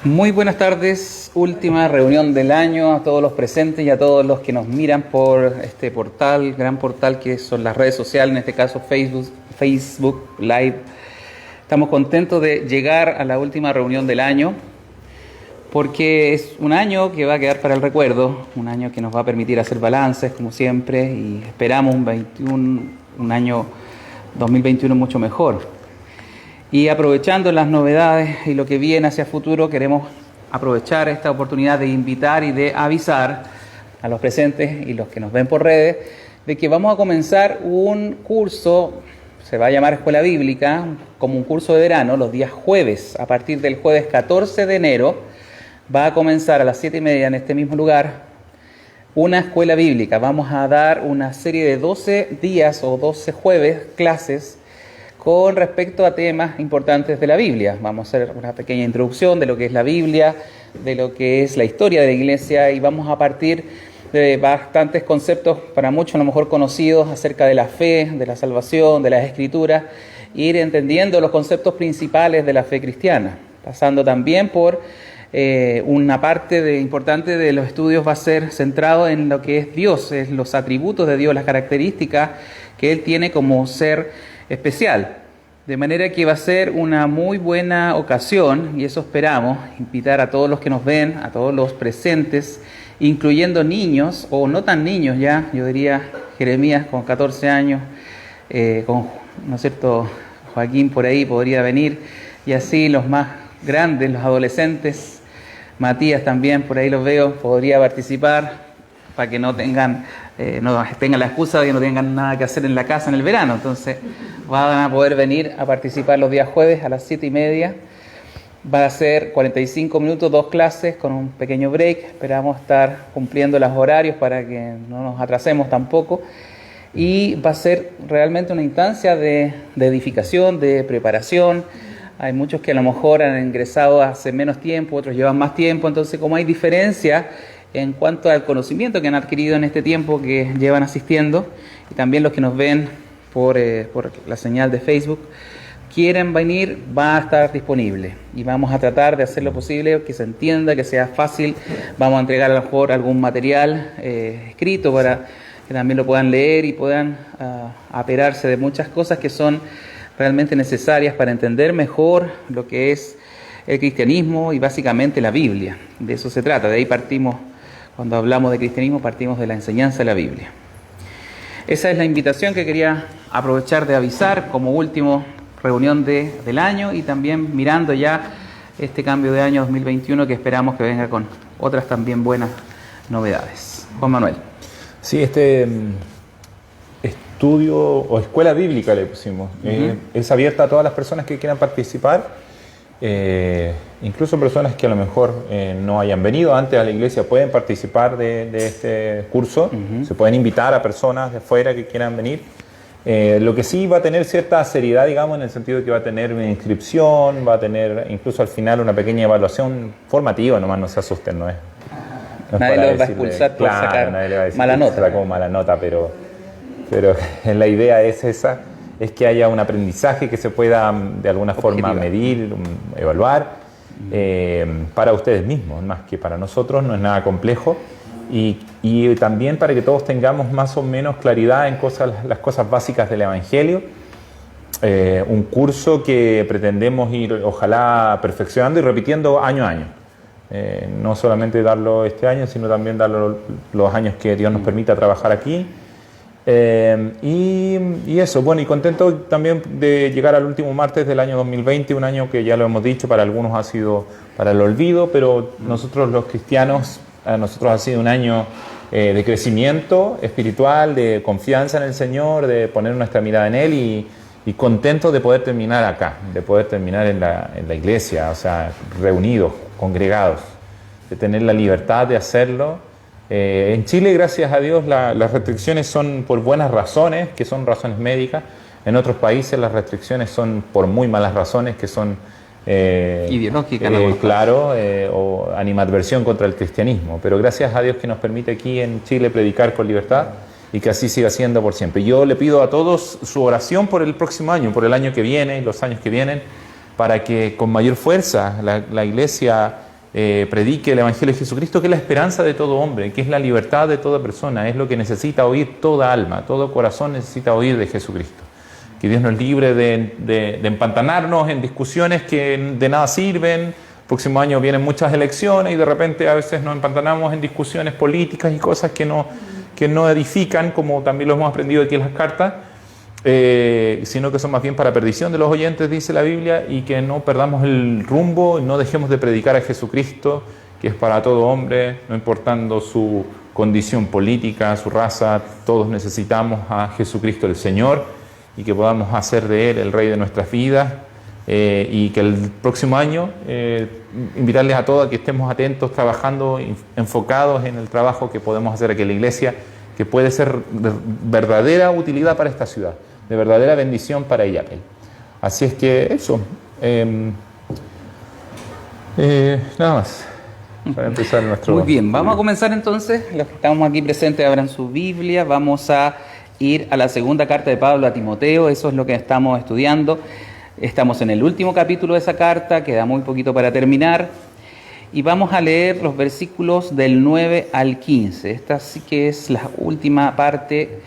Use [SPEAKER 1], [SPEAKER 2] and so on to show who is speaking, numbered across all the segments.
[SPEAKER 1] Muy buenas tardes, última reunión del año a todos los presentes y a todos los que nos miran por este portal, gran portal que son las redes sociales, en este caso Facebook Live. Estamos contentos de llegar a la última reunión del año porque es un año que va a quedar para el recuerdo, un año que nos va a permitir hacer balances como siempre y esperamos un año 2021 mucho mejor. Y aprovechando las novedades y lo que viene hacia futuro, queremos aprovechar esta oportunidad de invitar y de avisar a los presentes y los que nos ven por redes de que vamos a comenzar un curso, se va a llamar Escuela Bíblica, como un curso de verano, los días jueves. A partir del jueves 14 de enero va a comenzar a las 7:30 en este mismo lugar una escuela bíblica. Vamos a dar una serie de 12 días o 12 jueves, clases, con respecto a temas importantes de la Biblia. Vamos a hacer una pequeña introducción de lo que es la Biblia, de lo que es la historia de la Iglesia y vamos a partir de bastantes conceptos, para muchos a lo mejor conocidos, acerca de la fe, de la salvación, de las Escrituras, ir entendiendo los conceptos principales de la fe cristiana, pasando también por una parte importante de los estudios va a ser centrado en lo que es Dios, es los atributos de Dios, las características que Él tiene como ser especial, de manera que va a ser una muy buena ocasión, y eso esperamos, invitar a todos los que nos ven, a todos los presentes, incluyendo niños, o no tan niños ya, yo diría Jeremías con 14 años, ¿no es cierto?, Joaquín por ahí podría venir, y así los más grandes, los adolescentes, Matías también, por ahí los veo, podría participar, para que no tengan la excusa de que no tengan nada que hacer en la casa en el verano. Entonces van a poder venir a participar los días jueves a las 7:30. Va a ser 45 minutos, 2 clases con un pequeño break. Esperamos estar cumpliendo los horarios para que no nos atrasemos tampoco. Y va a ser realmente una instancia de edificación, de preparación. Hay muchos que a lo mejor han ingresado hace menos tiempo, otros llevan más tiempo. Entonces, como hay diferencia en cuanto al conocimiento que han adquirido en este tiempo que llevan asistiendo, y también los que nos ven por la señal de Facebook, quieren venir, va a estar disponible. Y vamos a tratar de hacer lo posible, que se entienda, que sea fácil. Vamos a entregar a lo mejor algún material escrito para que también lo puedan leer y puedan aperarse de muchas cosas que son realmente necesarias para entender mejor lo que es el cristianismo y básicamente la Biblia. De eso se trata, de ahí partimos. Cuando hablamos de cristianismo partimos de la enseñanza de la Biblia. Esa es la invitación que quería aprovechar de avisar como último reunión del año y también mirando ya este cambio de año 2021 que esperamos que venga con otras también buenas novedades. Juan Manuel.
[SPEAKER 2] Sí, este estudio o escuela bíblica le pusimos. Es abierta a todas las personas que quieran participar. Incluso personas que a lo mejor no hayan venido antes a la iglesia pueden participar de este curso. Se pueden invitar a personas de afuera que quieran venir. Lo que sí va a tener cierta seriedad, digamos, en el sentido de que va a tener una inscripción, va a tener incluso al final una pequeña evaluación formativa, nomás no se asusten, no es
[SPEAKER 1] nadie los va a expulsar por sacar mala nota.
[SPEAKER 2] Como mala nota, pero la idea es esa. Es que haya un aprendizaje que se pueda de alguna forma medir, evaluar para ustedes mismos, más que para nosotros, no es nada complejo y también para que todos tengamos más o menos claridad en las cosas básicas del Evangelio. Un curso que pretendemos ir ojalá perfeccionando y repitiendo año a año. No solamente darlo este año, sino también darlo los años que Dios nos permita trabajar aquí. Y eso, bueno, y contento también de llegar al último martes del año 2020, un año que ya lo hemos dicho, para algunos ha sido para el olvido, pero nosotros los cristianos, a nosotros ha sido un año de crecimiento espiritual, de confianza en el Señor, de poner nuestra mirada en Él y contentos de poder terminar acá, de poder terminar en la iglesia, o sea, reunidos, congregados, de tener la libertad de hacerlo. En Chile, gracias a Dios, las restricciones son por buenas razones, que son razones médicas. En otros países las restricciones son por muy malas razones, que son
[SPEAKER 1] ideológicas,
[SPEAKER 2] claro, o animadversión contra el cristianismo. Pero gracias a Dios que nos permite aquí en Chile predicar con libertad y que así siga siendo por siempre. Yo le pido a todos su oración por el próximo año, por el año que viene y los años que vienen, para que con mayor fuerza la iglesia predique el Evangelio de Jesucristo, que es la esperanza de todo hombre, que es la libertad de toda persona, es lo que necesita oír toda alma, todo corazón necesita oír de Jesucristo. Que Dios nos libre de empantanarnos en discusiones que de nada sirven. El próximo año vienen muchas elecciones y de repente a veces nos empantanamos en discusiones políticas y cosas que no edifican, como también lo hemos aprendido aquí en las cartas, sino que son más bien para perdición de los oyentes, dice la Biblia, y que no perdamos el rumbo y no dejemos de predicar a Jesucristo, que es para todo hombre, no importando su condición política, su raza. Todos necesitamos a Jesucristo el Señor, y que podamos hacer de Él el Rey de nuestras vidas, y que el próximo año invitarles a todos a que estemos atentos, trabajando, enfocados en el trabajo que podemos hacer aquí en la iglesia, que puede ser de verdadera utilidad para esta ciudad, de verdadera bendición para ella. Así es que eso, nada más para empezar nuestro...
[SPEAKER 1] Muy bien, vamos a comenzar entonces. Los que estamos aquí presentes abran su Biblia. Vamos a ir a la segunda carta de Pablo a Timoteo. Eso es lo que estamos estudiando. Estamos en el último capítulo de esa carta, queda muy poquito para terminar. Y vamos a leer los versículos del 9 al 15. Esta sí que es la última parte,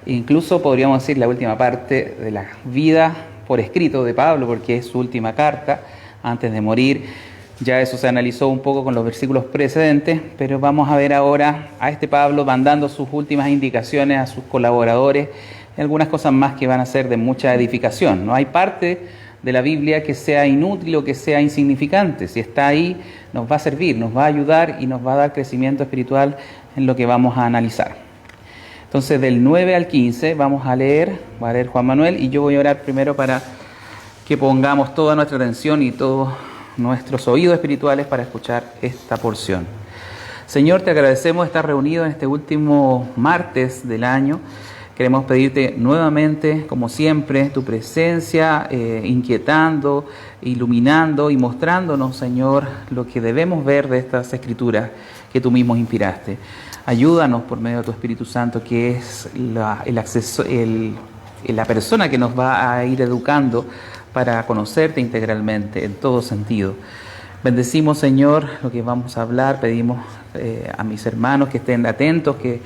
[SPEAKER 1] incluso podríamos decir la última parte de la vida por escrito de Pablo, porque es su última carta antes de morir. Ya eso se analizó un poco con los versículos precedentes, pero vamos a ver ahora a este Pablo mandando sus últimas indicaciones a sus colaboradores y algunas cosas más que van a ser de mucha edificación. No hay parte de la Biblia que sea inútil o que sea insignificante. Si está ahí, nos va a servir, nos va a ayudar y nos va a dar crecimiento espiritual en lo que vamos a analizar. Entonces, del 9 al 15 vamos a leer, va a leer Juan Manuel, y yo voy a orar primero para que pongamos toda nuestra atención y todos nuestros oídos espirituales para escuchar esta porción. Señor, te agradecemos estar reunidos en este último martes del año. Queremos pedirte nuevamente, como siempre, tu presencia, inquietando, iluminando y mostrándonos, Señor, lo que debemos ver de estas escrituras que tú mismo inspiraste. Ayúdanos por medio de tu Espíritu Santo, que es la persona que nos va a ir educando para conocerte integralmente, en todo sentido. Bendecimos, Señor, lo que vamos a hablar. Pedimos a mis hermanos que estén atentos, que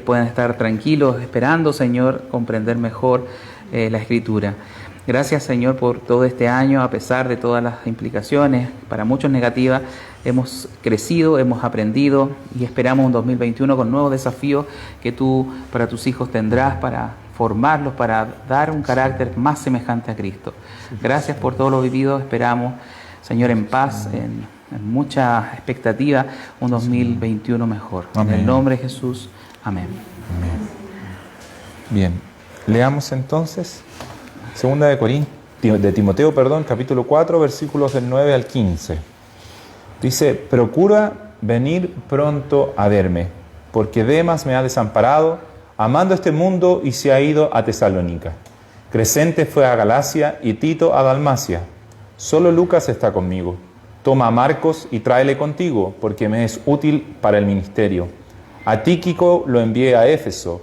[SPEAKER 1] puedan estar tranquilos, esperando, Señor, comprender mejor la Escritura. Gracias, Señor, por todo este año, a pesar de todas las implicaciones, para muchos negativas. Hemos crecido, hemos aprendido y esperamos un 2021 con nuevos desafíos que tú para tus hijos tendrás para formarlos, para dar un carácter más semejante a Cristo. Gracias por todo lo vivido. Esperamos, Señor, en paz, en mucha expectativa, un 2021 mejor. Amén. En el nombre de Jesús. Amén.
[SPEAKER 2] Amén. Bien, leamos entonces segunda de Timoteo, capítulo 4, versículos del 9 al 15. Dice: procura venir pronto a verme, porque Demas me ha desamparado, amando este mundo, y se ha ido a Tesalónica. Crescente fue a Galacia y Tito a Dalmacia. Solo Lucas está conmigo. Toma a Marcos y tráele contigo, porque me es útil para el ministerio. A Tíquico lo envié a Éfeso.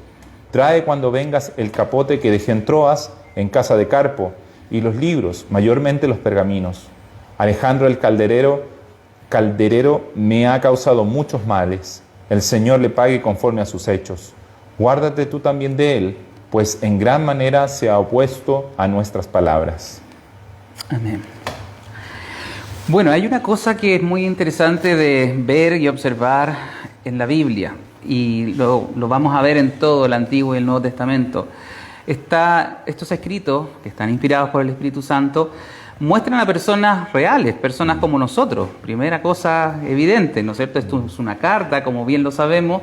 [SPEAKER 2] Trae cuando vengas el capote que dejé en Troas, en casa de Carpo, y los libros, mayormente los pergaminos. Alejandro el calderero me ha causado muchos males. El Señor le pague conforme a sus hechos. Guárdate tú también de él, pues en gran manera se ha opuesto a nuestras palabras.
[SPEAKER 1] Amén. Bueno, hay una cosa que es muy interesante de ver y observar en la Biblia, y lo vamos a ver en todo el Antiguo y el Nuevo Testamento. Estos escritos, que están inspirados por el Espíritu Santo, muestran a personas reales, personas como nosotros. Primera cosa evidente, ¿no es cierto? Esto es una carta, como bien lo sabemos,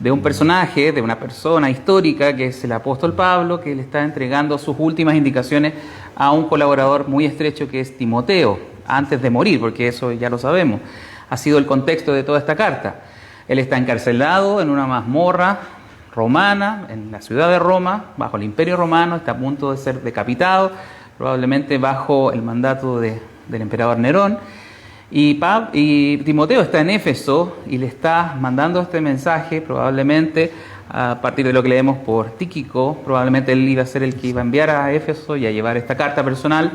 [SPEAKER 1] de un personaje, de una persona histórica, que es el apóstol Pablo, que le está entregando sus últimas indicaciones a un colaborador muy estrecho que es Timoteo, antes de morir, porque eso ya lo sabemos. Ha sido el contexto de toda esta carta. Él está encarcelado en una mazmorra romana, en la ciudad de Roma, bajo el Imperio Romano, está a punto de ser decapitado, probablemente bajo el mandato del emperador Nerón. Y Timoteo está en Éfeso y le está mandando este mensaje, probablemente a partir de lo que leemos por Tíquico. Probablemente él iba a ser el que iba a enviar a Éfeso y a llevar esta carta personal.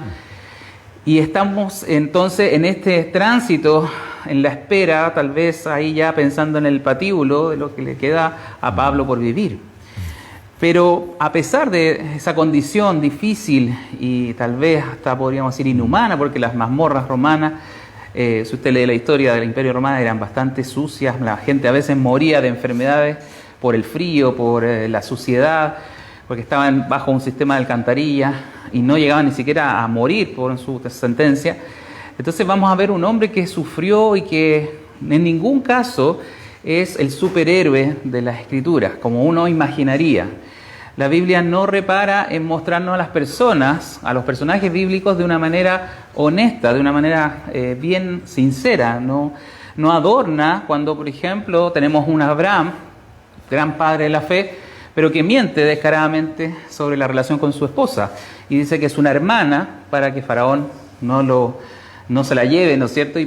[SPEAKER 1] Y estamos entonces en este tránsito en la espera, tal vez ahí ya pensando en el patíbulo de lo que le queda a Pablo por vivir. Pero a pesar de esa condición difícil y tal vez hasta podríamos decir inhumana, porque las mazmorras romanas, si usted lee la historia del Imperio Romano, eran bastante sucias, la gente a veces moría de enfermedades por el frío, por la suciedad, porque estaban bajo un sistema de alcantarilla y no llegaban ni siquiera a morir por su sentencia. Entonces vamos a ver un hombre que sufrió y que en ningún caso es el superhéroe de las Escrituras, como uno imaginaría. La Biblia no repara en mostrarnos a las personas, a los personajes bíblicos de una manera honesta, de una manera bien sincera. No adorna cuando, por ejemplo, tenemos un Abraham, gran padre de la fe, pero que miente descaradamente sobre la relación con su esposa y dice que es una hermana para que Faraón no se la lleve, ¿no es cierto? Y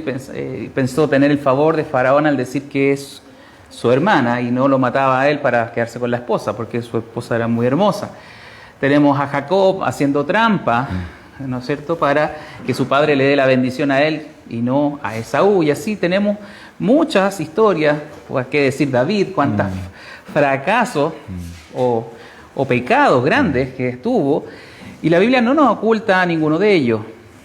[SPEAKER 1] pensó tener el favor de Faraón al decir que es su hermana y no lo mataba a él para quedarse con la esposa, porque su esposa era muy hermosa. Tenemos a Jacob haciendo trampa, ¿no es cierto?, para que su padre le dé la bendición a él y no a Esaú. Y así tenemos muchas historias, o qué decir David, cuántos fracasos o pecados grandes que tuvo, y la Biblia no nos oculta ninguno de ellos.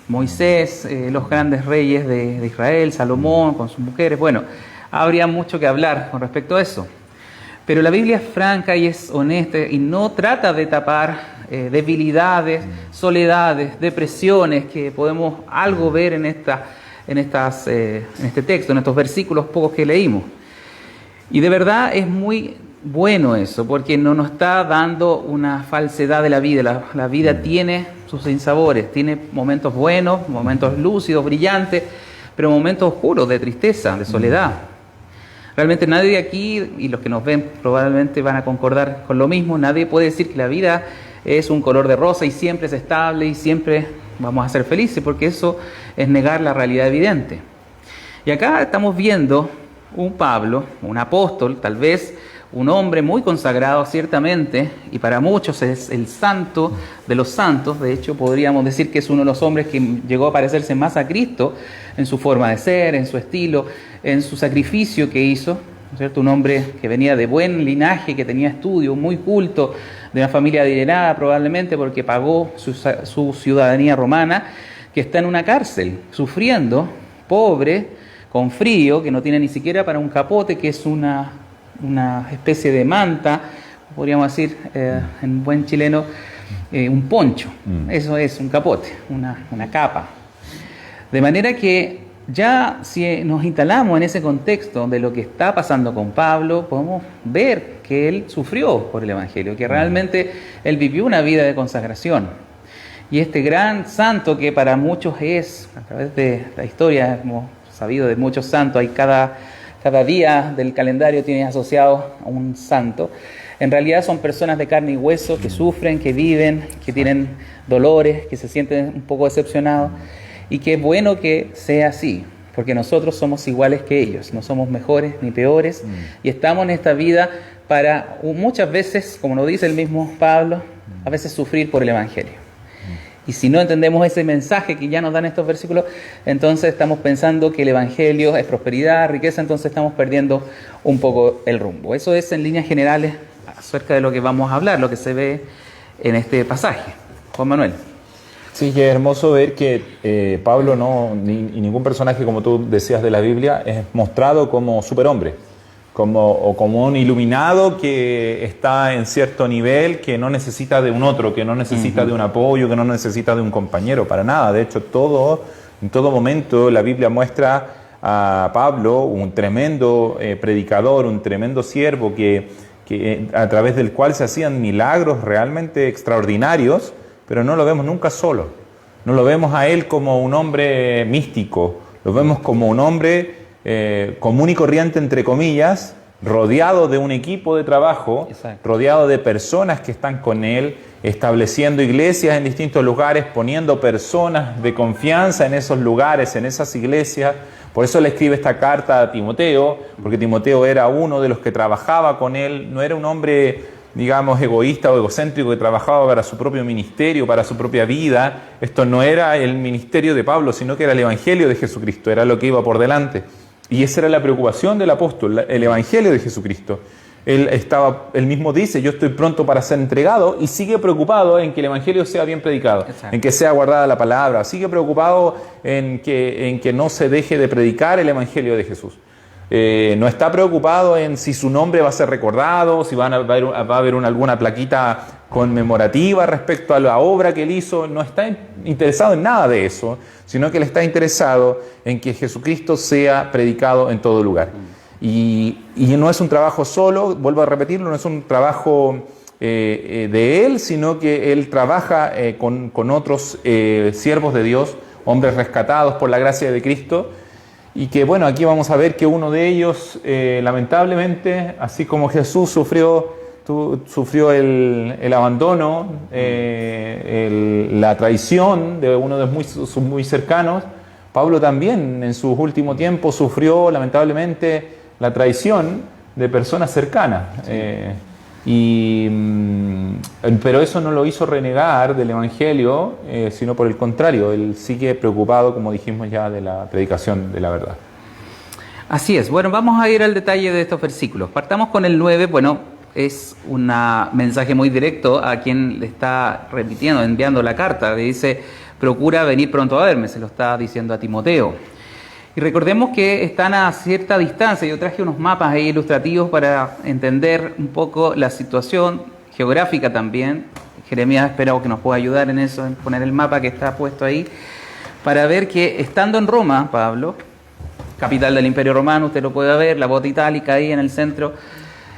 [SPEAKER 1] Moisés, los grandes reyes de Israel, Salomón con sus mujeres, bueno, habría mucho que hablar con respecto a eso. Pero la Biblia es franca y es honesta y no trata de tapar debilidades, soledades, depresiones que podemos algo ver en este texto, en estos versículos pocos que leímos. Y de verdad es muy bueno eso, porque no nos está dando una falsedad de la vida. La vida tiene sus sinsabores, tiene momentos buenos, momentos lúcidos, brillantes, pero momentos oscuros de tristeza, de soledad. Realmente nadie aquí, y los que nos ven probablemente van a concordar con lo mismo, nadie puede decir que la vida es un color de rosa y siempre es estable y siempre vamos a ser felices, porque eso es negar la realidad evidente. Y acá estamos viendo un Pablo, un apóstol, tal vez un hombre muy consagrado ciertamente, y para muchos es el santo de los santos. De hecho podríamos decir que es uno de los hombres que llegó a parecerse más a Cristo en su forma de ser, en su estilo, en su sacrificio que hizo, ¿no es cierto? Un hombre que venía de buen linaje, que tenía estudio, muy culto, de una familia adinerada probablemente porque pagó su ciudadanía romana, que está en una cárcel, sufriendo, pobre, con frío, que no tiene ni siquiera para un capote, que es una especie de manta, podríamos decir en buen chileno, un poncho. Eso es un capote, una capa. De manera que ya si nos instalamos en ese contexto de lo que está pasando con Pablo, podemos ver que él sufrió por el Evangelio, que realmente él vivió una vida de consagración. Y este gran santo que para muchos es, a través de la historia hemos sabido de muchos santos, hay cada día del calendario tiene asociado a un santo. En realidad son personas de carne y hueso que sufren, que viven, que tienen dolores, que se sienten un poco decepcionados, y que es bueno que sea así, porque nosotros somos iguales que ellos, no somos mejores ni peores, y estamos en esta vida para muchas veces, como nos dice el mismo Pablo, a veces sufrir por el Evangelio. Y si no entendemos ese mensaje que ya nos dan estos versículos, entonces estamos pensando que el Evangelio es prosperidad, riqueza, entonces estamos perdiendo un poco el rumbo. Eso es en líneas generales acerca de lo que vamos a hablar, lo que se ve en este pasaje. Juan Manuel.
[SPEAKER 2] Sí, que es hermoso ver que Pablo y ningún personaje, como tú decías de la Biblia, es mostrado como superhombre, como un iluminado que está en cierto nivel, que no necesita de un otro, que no necesita de un apoyo, que no necesita de un compañero, para nada. De hecho, en todo momento la Biblia muestra a Pablo un tremendo predicador, un tremendo siervo que a través del cual se hacían milagros realmente extraordinarios, pero no lo vemos nunca solo. No lo vemos a él como un hombre místico, lo vemos como un hombre común y corriente, entre comillas, rodeado de un equipo de trabajo, rodeado de personas que están con él, estableciendo iglesias en distintos lugares, poniendo personas de confianza en esos lugares, en esas iglesias. Por eso le escribe esta carta a Timoteo, porque Timoteo era uno de los que trabajaba con él, no era un hombre, digamos, egoísta o egocéntrico que trabajaba para su propio ministerio, para su propia vida. Esto no era el ministerio de Pablo, sino que era el Evangelio de Jesucristo, era lo que iba por delante. Y esa era la preocupación del apóstol, el Evangelio de Jesucristo. Él mismo dice, yo estoy pronto para ser entregado, y sigue preocupado en que el Evangelio sea bien predicado,
[SPEAKER 1] Exacto.
[SPEAKER 2] en que sea guardada la palabra, sigue preocupado en que no se deje de predicar el Evangelio de Jesús. No está preocupado en si su nombre va a ser recordado, si va a haber alguna plaquita conmemorativa respecto a la obra que él hizo. No está interesado en nada de eso, sino que él está interesado en que Jesucristo sea predicado en todo lugar. Y no es un trabajo solo, vuelvo a repetirlo, no es un trabajo de él, sino que él trabaja con otros siervos de Dios, hombres rescatados por la gracia de Cristo, y que bueno, aquí vamos a ver que uno de ellos, lamentablemente, así como Jesús sufrió el abandono, la traición de uno de sus muy cercanos, Pablo también en sus últimos tiempos sufrió lamentablemente la traición de personas cercanas. Pero eso no lo hizo renegar del Evangelio, sino por el contrario, él sigue preocupado, como dijimos ya, de la predicación de la verdad.
[SPEAKER 1] Así es. Bueno, vamos a ir al detalle de estos versículos. Partamos con el 9. Bueno, es un mensaje muy directo a quien le está repitiendo, enviando la carta. Le dice, procura venir pronto a verme, se lo está diciendo a Timoteo. Y recordemos que están a cierta distancia. Yo traje unos mapas ahí ilustrativos para entender un poco la situación geográfica también. Jeremías espero que nos pueda ayudar en eso, en poner el mapa que está puesto ahí, para ver que estando en Roma, Pablo, capital del Imperio Romano, usted lo puede ver, la bota itálica ahí en el centro,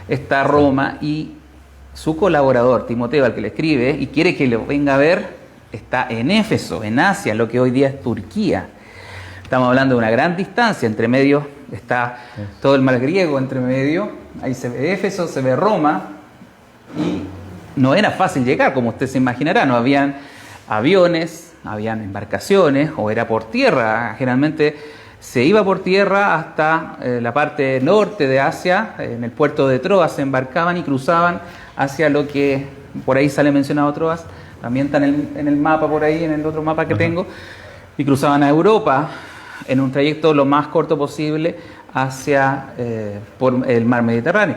[SPEAKER 1] está Roma, y su colaborador, Timoteo, al que le escribe y quiere que lo venga a ver, está en Éfeso, en Asia, lo que hoy día es Turquía. Estamos hablando de una gran distancia, entre medio está todo el mar griego, entre medio, ahí se ve Éfeso, se ve Roma, y no era fácil llegar, como usted se imaginará, no habían aviones, habían embarcaciones, o era por tierra. Generalmente se iba por tierra hasta la parte norte de Asia, en el puerto de Troas se embarcaban y cruzaban hacia lo que, por ahí sale mencionado Troas, también está en el mapa por ahí, en el otro mapa que tengo, y cruzaban a Europa en un trayecto lo más corto posible hacia por el mar Mediterráneo.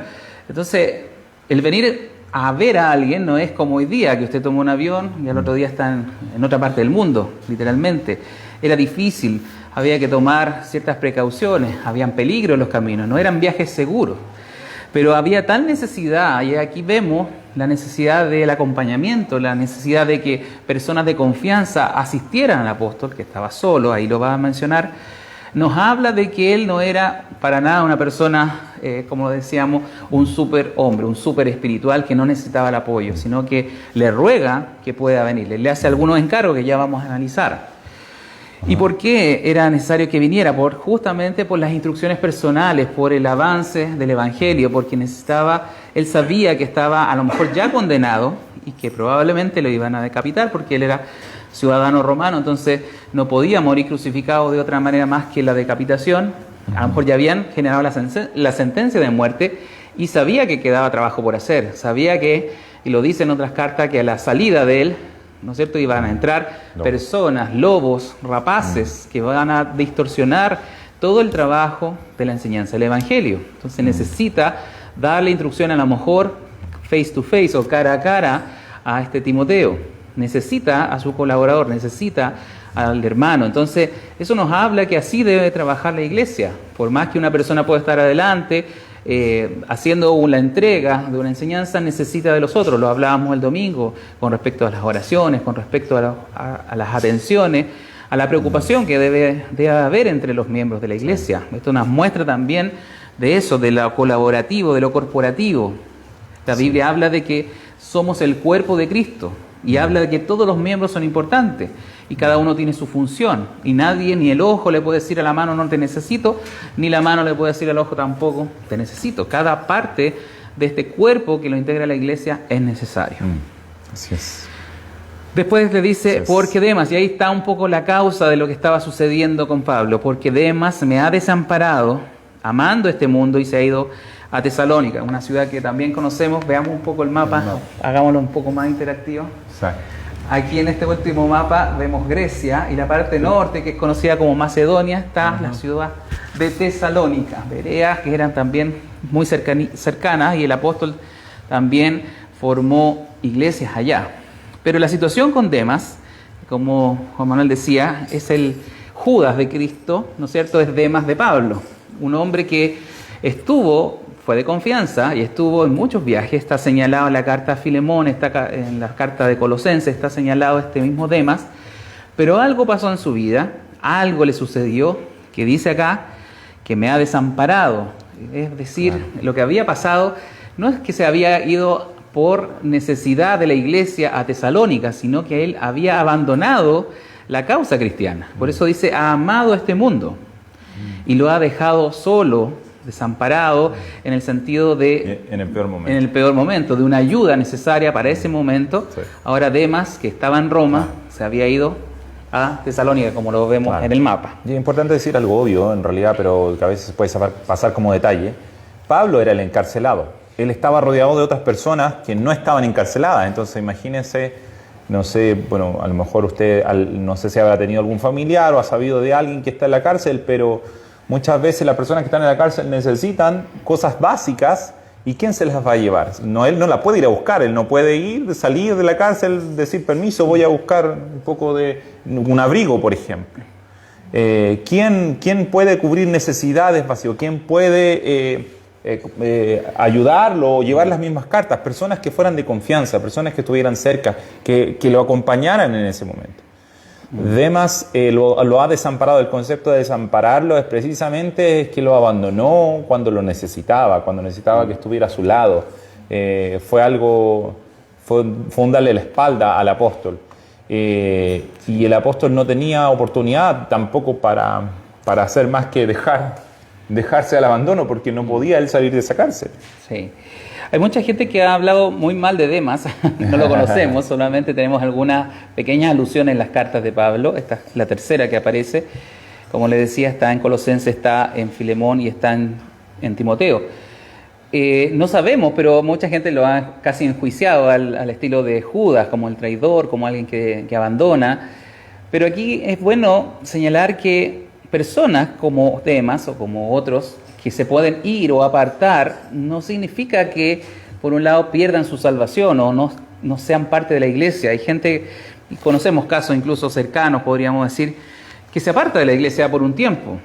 [SPEAKER 1] Entonces, el venir a ver a alguien no es como hoy día, que usted toma un avión y al otro día está en otra parte del mundo, literalmente. Era difícil, había que tomar ciertas precauciones, habían peligros en los caminos, no eran viajes seguros. Pero había tal necesidad, y aquí vemos la necesidad del acompañamiento, la necesidad de que personas de confianza asistieran al apóstol, que estaba solo, ahí lo va a mencionar. Nos habla de que él no era para nada una persona, como decíamos, un super hombre, un super espiritual que no necesitaba el apoyo, sino que le ruega que pueda venir, le hace algunos encargos que ya vamos a analizar. ¿Y por qué era necesario que viniera? Justamente por las instrucciones personales, por el avance del Evangelio, porque él sabía que estaba a lo mejor ya condenado y que probablemente lo iban a decapitar porque él era ciudadano romano, entonces no podía morir crucificado de otra manera más que la decapitación. A lo mejor ya habían generado la sentencia de muerte y sabía que quedaba trabajo por hacer, sabía que, y lo dice en otras cartas, que a la salida de él, ¿no es cierto?, iban a entrar personas, lobos, rapaces, que van a distorsionar todo el trabajo de la enseñanza del Evangelio. Entonces necesita darle instrucción a lo mejor face to face o cara a cara a este Timoteo. Necesita a su colaborador, necesita al hermano. Entonces eso nos habla que así debe trabajar la iglesia. Por más que una persona pueda estar adelante, haciendo la entrega de una enseñanza, necesita de los otros. Lo hablábamos el domingo con respecto a las oraciones, con respecto a las atenciones, a la preocupación que debe haber entre los miembros de la iglesia. Esto nos muestra también de eso, de lo colaborativo, de lo corporativo. La Biblia habla de que somos el cuerpo de Cristo y habla de que todos los miembros son importantes y cada uno tiene su función, y nadie, ni el ojo le puede decir a la mano no te necesito, ni la mano le puede decir al ojo tampoco te necesito. Cada parte de este cuerpo que lo integra la iglesia es necesario.
[SPEAKER 2] Así es.
[SPEAKER 1] Después le dice, porque Demas, y ahí está un poco la causa de lo que estaba sucediendo con Pablo, porque Demas me ha desamparado, amando este mundo, y se ha ido a Tesalónica, una ciudad que también conocemos. Veamos un poco el mapa, hagámoslo un poco más interactivo.
[SPEAKER 2] Exacto.
[SPEAKER 1] Aquí en este último mapa vemos Grecia y la parte norte, que es conocida como Macedonia, está la ciudad de Tesalónica, Berea, que eran también muy cercanas, y el apóstol también formó iglesias allá. Pero la situación con Demas, como Juan Manuel decía, es el Judas de Cristo, ¿no es cierto? Es Demas de Pablo, un hombre que fue de confianza y estuvo en muchos viajes. Está señalado en la carta a Filemón, está en la carta de Colosenses, está señalado este mismo Demas, pero algo pasó en su vida, algo le sucedió, que dice acá, que me ha desamparado. Es decir, lo que había pasado no es que se había ido por necesidad de la iglesia a Tesalónica, sino que él había abandonado la causa cristiana. Por eso dice, ha amado este mundo y lo ha dejado solo, desamparado, en el sentido de...
[SPEAKER 2] En el peor momento.
[SPEAKER 1] En el peor momento, de una ayuda necesaria para ese momento. Sí. Ahora Demas, que estaba en Roma, se había ido a Tesalónica, como lo vemos en el mapa.
[SPEAKER 2] Y es importante decir algo obvio, en realidad, pero que a veces puede pasar como detalle. Pablo era el encarcelado. Él estaba rodeado de otras personas que no estaban encarceladas. Entonces, imagínense, no sé, bueno, a lo mejor usted, no sé si habrá tenido algún familiar o ha sabido de alguien que está en la cárcel, pero muchas veces las personas que están en la cárcel necesitan cosas básicas, ¿y quién se las va a llevar? No, él no la puede ir a buscar, él no puede salir de la cárcel, decir permiso, voy a buscar un poco de un abrigo, por ejemplo. ¿Quién puede cubrir necesidades básicas? ¿Quién puede ayudarlo o llevar las mismas cartas? Personas que fueran de confianza, personas que estuvieran cerca, que lo acompañaran en ese momento. Demas lo ha desamparado. El concepto de desampararlo es precisamente que lo abandonó cuando lo necesitaba, que estuviera a su lado. Fue un darle la espalda al apóstol. Y el apóstol no tenía oportunidad tampoco para hacer más que dejarse al abandono, porque no podía él salir de esa cárcel.
[SPEAKER 1] Sí. Hay mucha gente que ha hablado muy mal de Demas, no lo conocemos, solamente tenemos algunas pequeñas alusiones en las cartas de Pablo. Esta es la tercera que aparece, como le decía, está en Colosenses, está en Filemón y está en Timoteo. No sabemos, pero mucha gente lo ha casi enjuiciado al estilo de Judas, como el traidor, como alguien que abandona. Pero aquí es bueno señalar que personas como Demas o como otros que se pueden ir o apartar, no significa que por un lado pierdan su salvación o no sean parte de la iglesia. Hay gente, y conocemos casos incluso cercanos, podríamos decir, que se aparta de la iglesia por un tiempo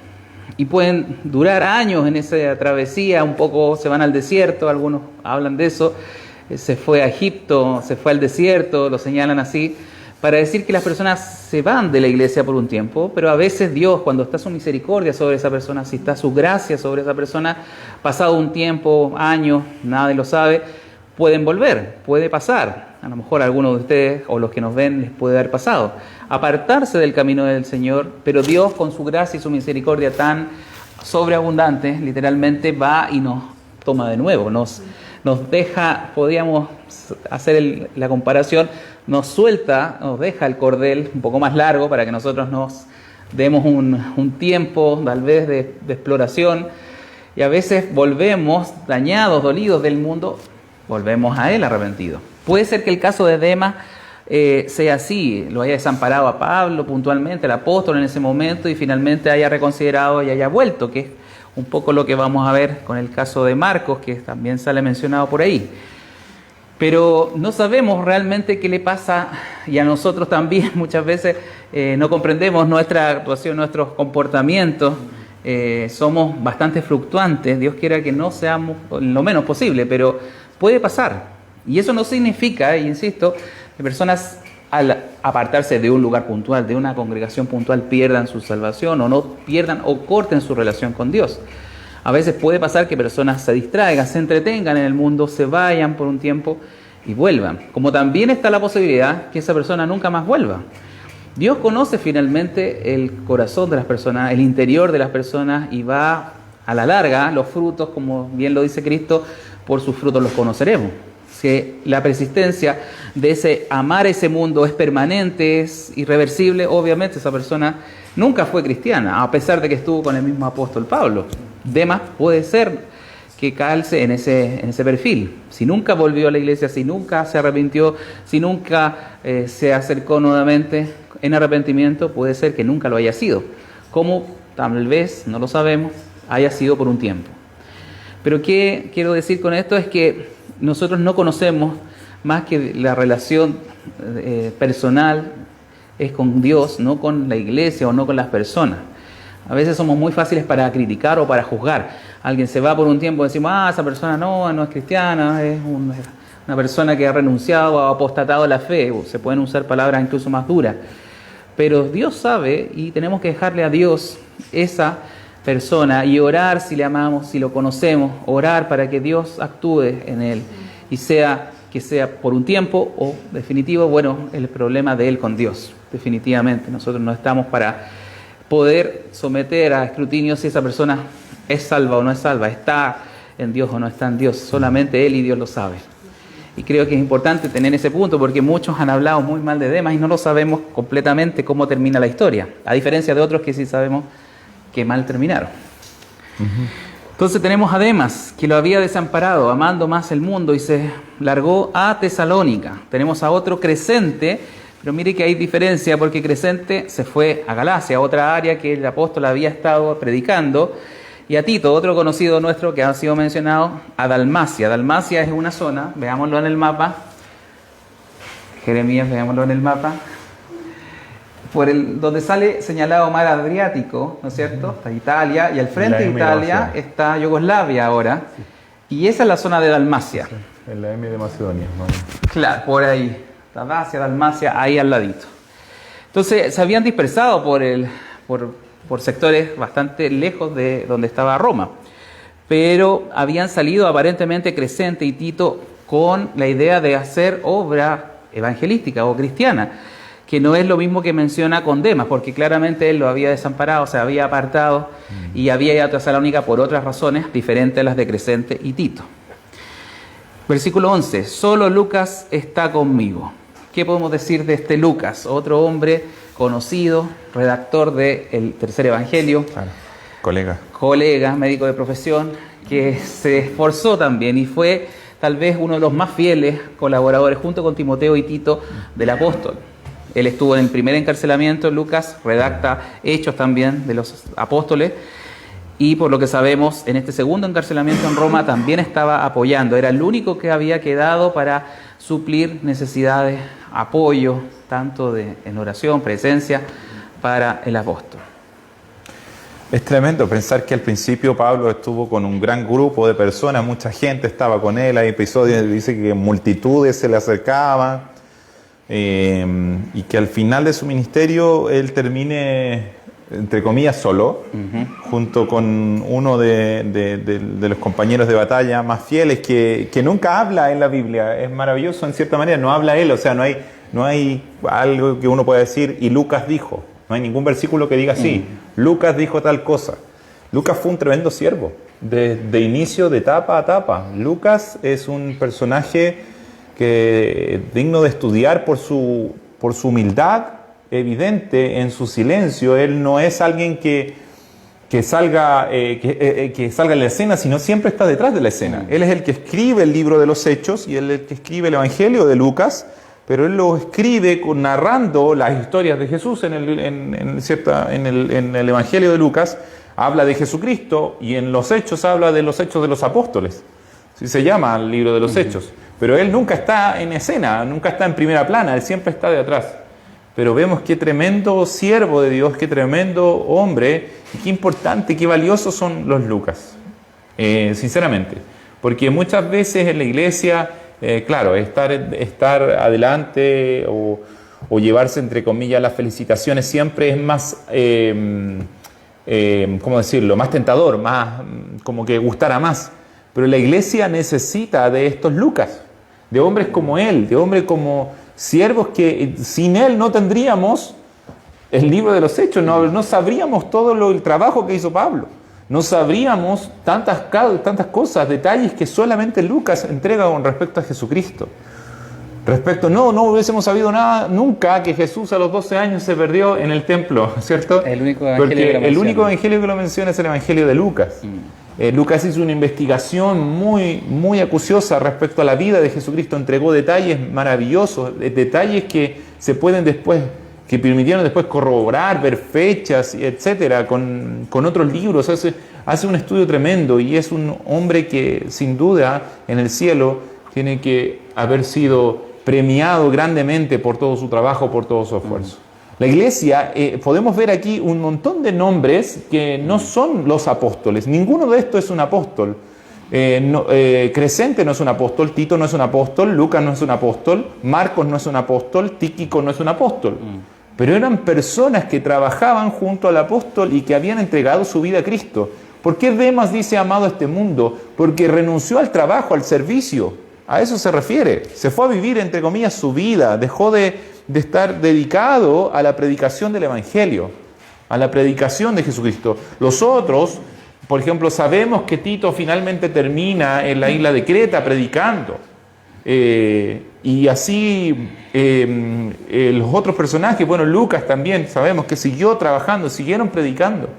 [SPEAKER 1] y pueden durar años en esa travesía, un poco se van al desierto, algunos hablan de eso, se fue a Egipto, se fue al desierto, lo señalan así, para decir que las personas se van de la iglesia por un tiempo, pero a veces Dios, cuando está su misericordia sobre esa persona, si está su gracia sobre esa persona, pasado un tiempo, años, nadie lo sabe, pueden volver, puede pasar. A lo mejor a algunos de ustedes o los que nos ven les puede haber pasado. Apartarse del camino del Señor, pero Dios con su gracia y su misericordia tan sobreabundante, literalmente va y nos toma de nuevo, nos deja, podríamos hacer la comparación, nos suelta, nos deja el cordel un poco más largo para que nosotros nos demos un tiempo tal vez de exploración, y a veces volvemos dañados, dolidos del mundo, volvemos a él arrepentidos. Puede ser que el caso de Demas sea así, lo haya desamparado a Pablo puntualmente, el apóstol en ese momento, y finalmente haya reconsiderado y haya vuelto, que es un poco lo que vamos a ver con el caso de Marcos, que también sale mencionado por ahí. Pero no sabemos realmente qué le pasa, y a nosotros también muchas veces no comprendemos nuestra actuación, nuestros comportamientos, somos bastante fluctuantes. Dios quiera que no seamos lo menos posible, pero puede pasar. Y eso no significa, insisto, que personas al apartarse de un lugar puntual, de una congregación puntual, pierdan su salvación o no pierdan o corten su relación con Dios. A veces puede pasar que personas se distraigan, se entretengan en el mundo, se vayan por un tiempo y vuelvan. Como también está la posibilidad que esa persona nunca más vuelva. Dios conoce finalmente el corazón de las personas, el interior de las personas, y va a la larga los frutos, como bien lo dice Cristo, por sus frutos los conoceremos. Si la persistencia de ese amar ese mundo es permanente, es irreversible, obviamente esa persona nunca fue cristiana, a pesar de que estuvo con el mismo apóstol Pablo. Demas puede ser que calce en ese perfil. Si nunca volvió a la iglesia, si nunca se arrepintió, si nunca se acercó nuevamente en arrepentimiento, puede ser que nunca lo haya sido. Como tal vez, no lo sabemos, haya sido por un tiempo. Pero ¿qué quiero decir con esto? Es que nosotros no conocemos más que la relación personal es con Dios, no con la iglesia o no con las personas. A veces somos muy fáciles para criticar o para juzgar. Alguien se va por un tiempo y decimos, esa persona no es cristiana, es una persona que ha renunciado o ha apostatado a la fe. Se pueden usar palabras incluso más duras. Pero Dios sabe y tenemos que dejarle a Dios esa persona y orar si le amamos, si lo conocemos, orar para que Dios actúe en él y que sea por un tiempo o definitivo, bueno, el problema de él con Dios, definitivamente. Nosotros no estamos para poder someter a escrutinio si esa persona es salva o no es salva, está en Dios o no está en Dios, solamente él y Dios lo sabe. Y creo que es importante tener ese punto porque muchos han hablado muy mal de Demas y no lo sabemos completamente cómo termina la historia, a diferencia de otros que sí sabemos que mal terminaron. Entonces tenemos a Demas, que lo había desamparado, amando más el mundo, y se largó a Tesalónica. Tenemos a otro, Crescente, pero mire que hay diferencia, porque Crescente se fue a Galacia, otra área que el apóstol había estado predicando, y a Tito, otro conocido nuestro que ha sido mencionado, a Dalmacia. Dalmacia es una zona, veámoslo en el mapa, Jeremías, veámoslo en el mapa, donde sale señalado mar Adriático, ¿no es cierto? Está Italia, y al frente de Italia está Yugoslavia ahora, y esa es la zona de Dalmacia.
[SPEAKER 2] Sí, en la M de Macedonia, ¿no?
[SPEAKER 1] Claro, por ahí, Dacia, Dalmacia, ahí al ladito. Entonces se habían dispersado por sectores bastante lejos de donde estaba Roma, pero habían salido aparentemente Crescente y Tito con la idea de hacer obra evangelística o cristiana, que no es lo mismo que menciona con Demas, porque claramente él lo había desamparado, se había apartado y había ido a Tesalónica por otras razones diferentes a las de Crescente y Tito. Versículo 11, solo Lucas está conmigo. ¿Qué podemos decir de este Lucas? Otro hombre conocido, redactor del tercer evangelio.
[SPEAKER 2] Claro. Colega,
[SPEAKER 1] médico de profesión, que se esforzó también y fue tal vez uno de los más fieles colaboradores junto con Timoteo y Tito del apóstol. Él estuvo en el primer encarcelamiento, Lucas redacta hechos también de los apóstoles y por lo que sabemos en este segundo encarcelamiento en Roma también estaba apoyando, era el único que había quedado para suplir necesidades, apoyo, tanto en oración, presencia para el apóstol.
[SPEAKER 2] Es tremendo pensar que al principio Pablo estuvo con un gran grupo de personas, mucha gente estaba con él, hay episodios dice que multitudes se le acercaban. Y que al final de su ministerio él termine, entre comillas, solo, junto con uno de los compañeros de batalla más fieles que nunca habla en la Biblia. Es maravilloso en cierta manera, no habla él, o sea, no hay algo que uno pueda decir y Lucas dijo, no hay ningún versículo que diga así, Lucas dijo tal cosa. Lucas fue un tremendo siervo, de inicio, de etapa a etapa. Lucas es un personaje que digno de estudiar por su humildad evidente en su silencio. Él no es alguien que salga en la escena, sino siempre está detrás de la escena. Él es el que escribe el libro de los Hechos y él es el que escribe el Evangelio de Lucas, pero él lo escribe narrando las historias de Jesús en el Evangelio de Lucas. Habla de Jesucristo y en los Hechos habla de los Hechos de los Apóstoles. Así se llama el libro de los Hechos. Pero él nunca está en escena, nunca está en primera plana, él siempre está de atrás. Pero vemos qué tremendo siervo de Dios, qué tremendo hombre, y qué importante, qué valiosos son los Lucas, sinceramente. Porque muchas veces en la iglesia, claro, estar adelante o llevarse, entre comillas, las felicitaciones siempre es más, ¿cómo decirlo?, más tentador, más como que gustara más. Pero la iglesia necesita de estos Lucas, de hombres como él, de hombres como siervos que sin él no tendríamos el libro de los Hechos, no sabríamos todo el trabajo que hizo Pablo, no sabríamos tantas cosas, detalles que solamente Lucas entrega con respecto a Jesucristo. No hubiésemos sabido nada nunca que Jesús a los 12 años se perdió en el templo, ¿cierto?
[SPEAKER 1] El único
[SPEAKER 2] evangelio que lo menciona es el Evangelio de Lucas. Lucas hizo una investigación muy acuciosa respecto a la vida de Jesucristo, entregó detalles maravillosos, detalles que se pueden después, que permitieron después corroborar, ver fechas, etcétera, con otros libros. Hace un estudio tremendo y es un hombre que sin duda en el cielo tiene que haber sido premiado grandemente por todo su trabajo, por todo su esfuerzo. La iglesia, podemos ver aquí un montón de nombres que no son los apóstoles. Ninguno de estos es un apóstol. Crescente no es un apóstol, Tito no es un apóstol, Lucas no es un apóstol, Marcos no es un apóstol, Tíquico no es un apóstol. Pero eran personas que trabajaban junto al apóstol y que habían entregado su vida a Cristo. ¿Por qué Demas dice amado a este mundo? Porque renunció al trabajo, al servicio. A eso se refiere. Se fue a vivir, entre comillas, su vida. Dejó de estar dedicado a la predicación del Evangelio, a la predicación de Jesucristo. Los otros, por ejemplo, sabemos que Tito finalmente termina en la isla de Creta predicando. Y así los otros personajes, bueno, Lucas también, sabemos que siguió trabajando, siguieron predicando.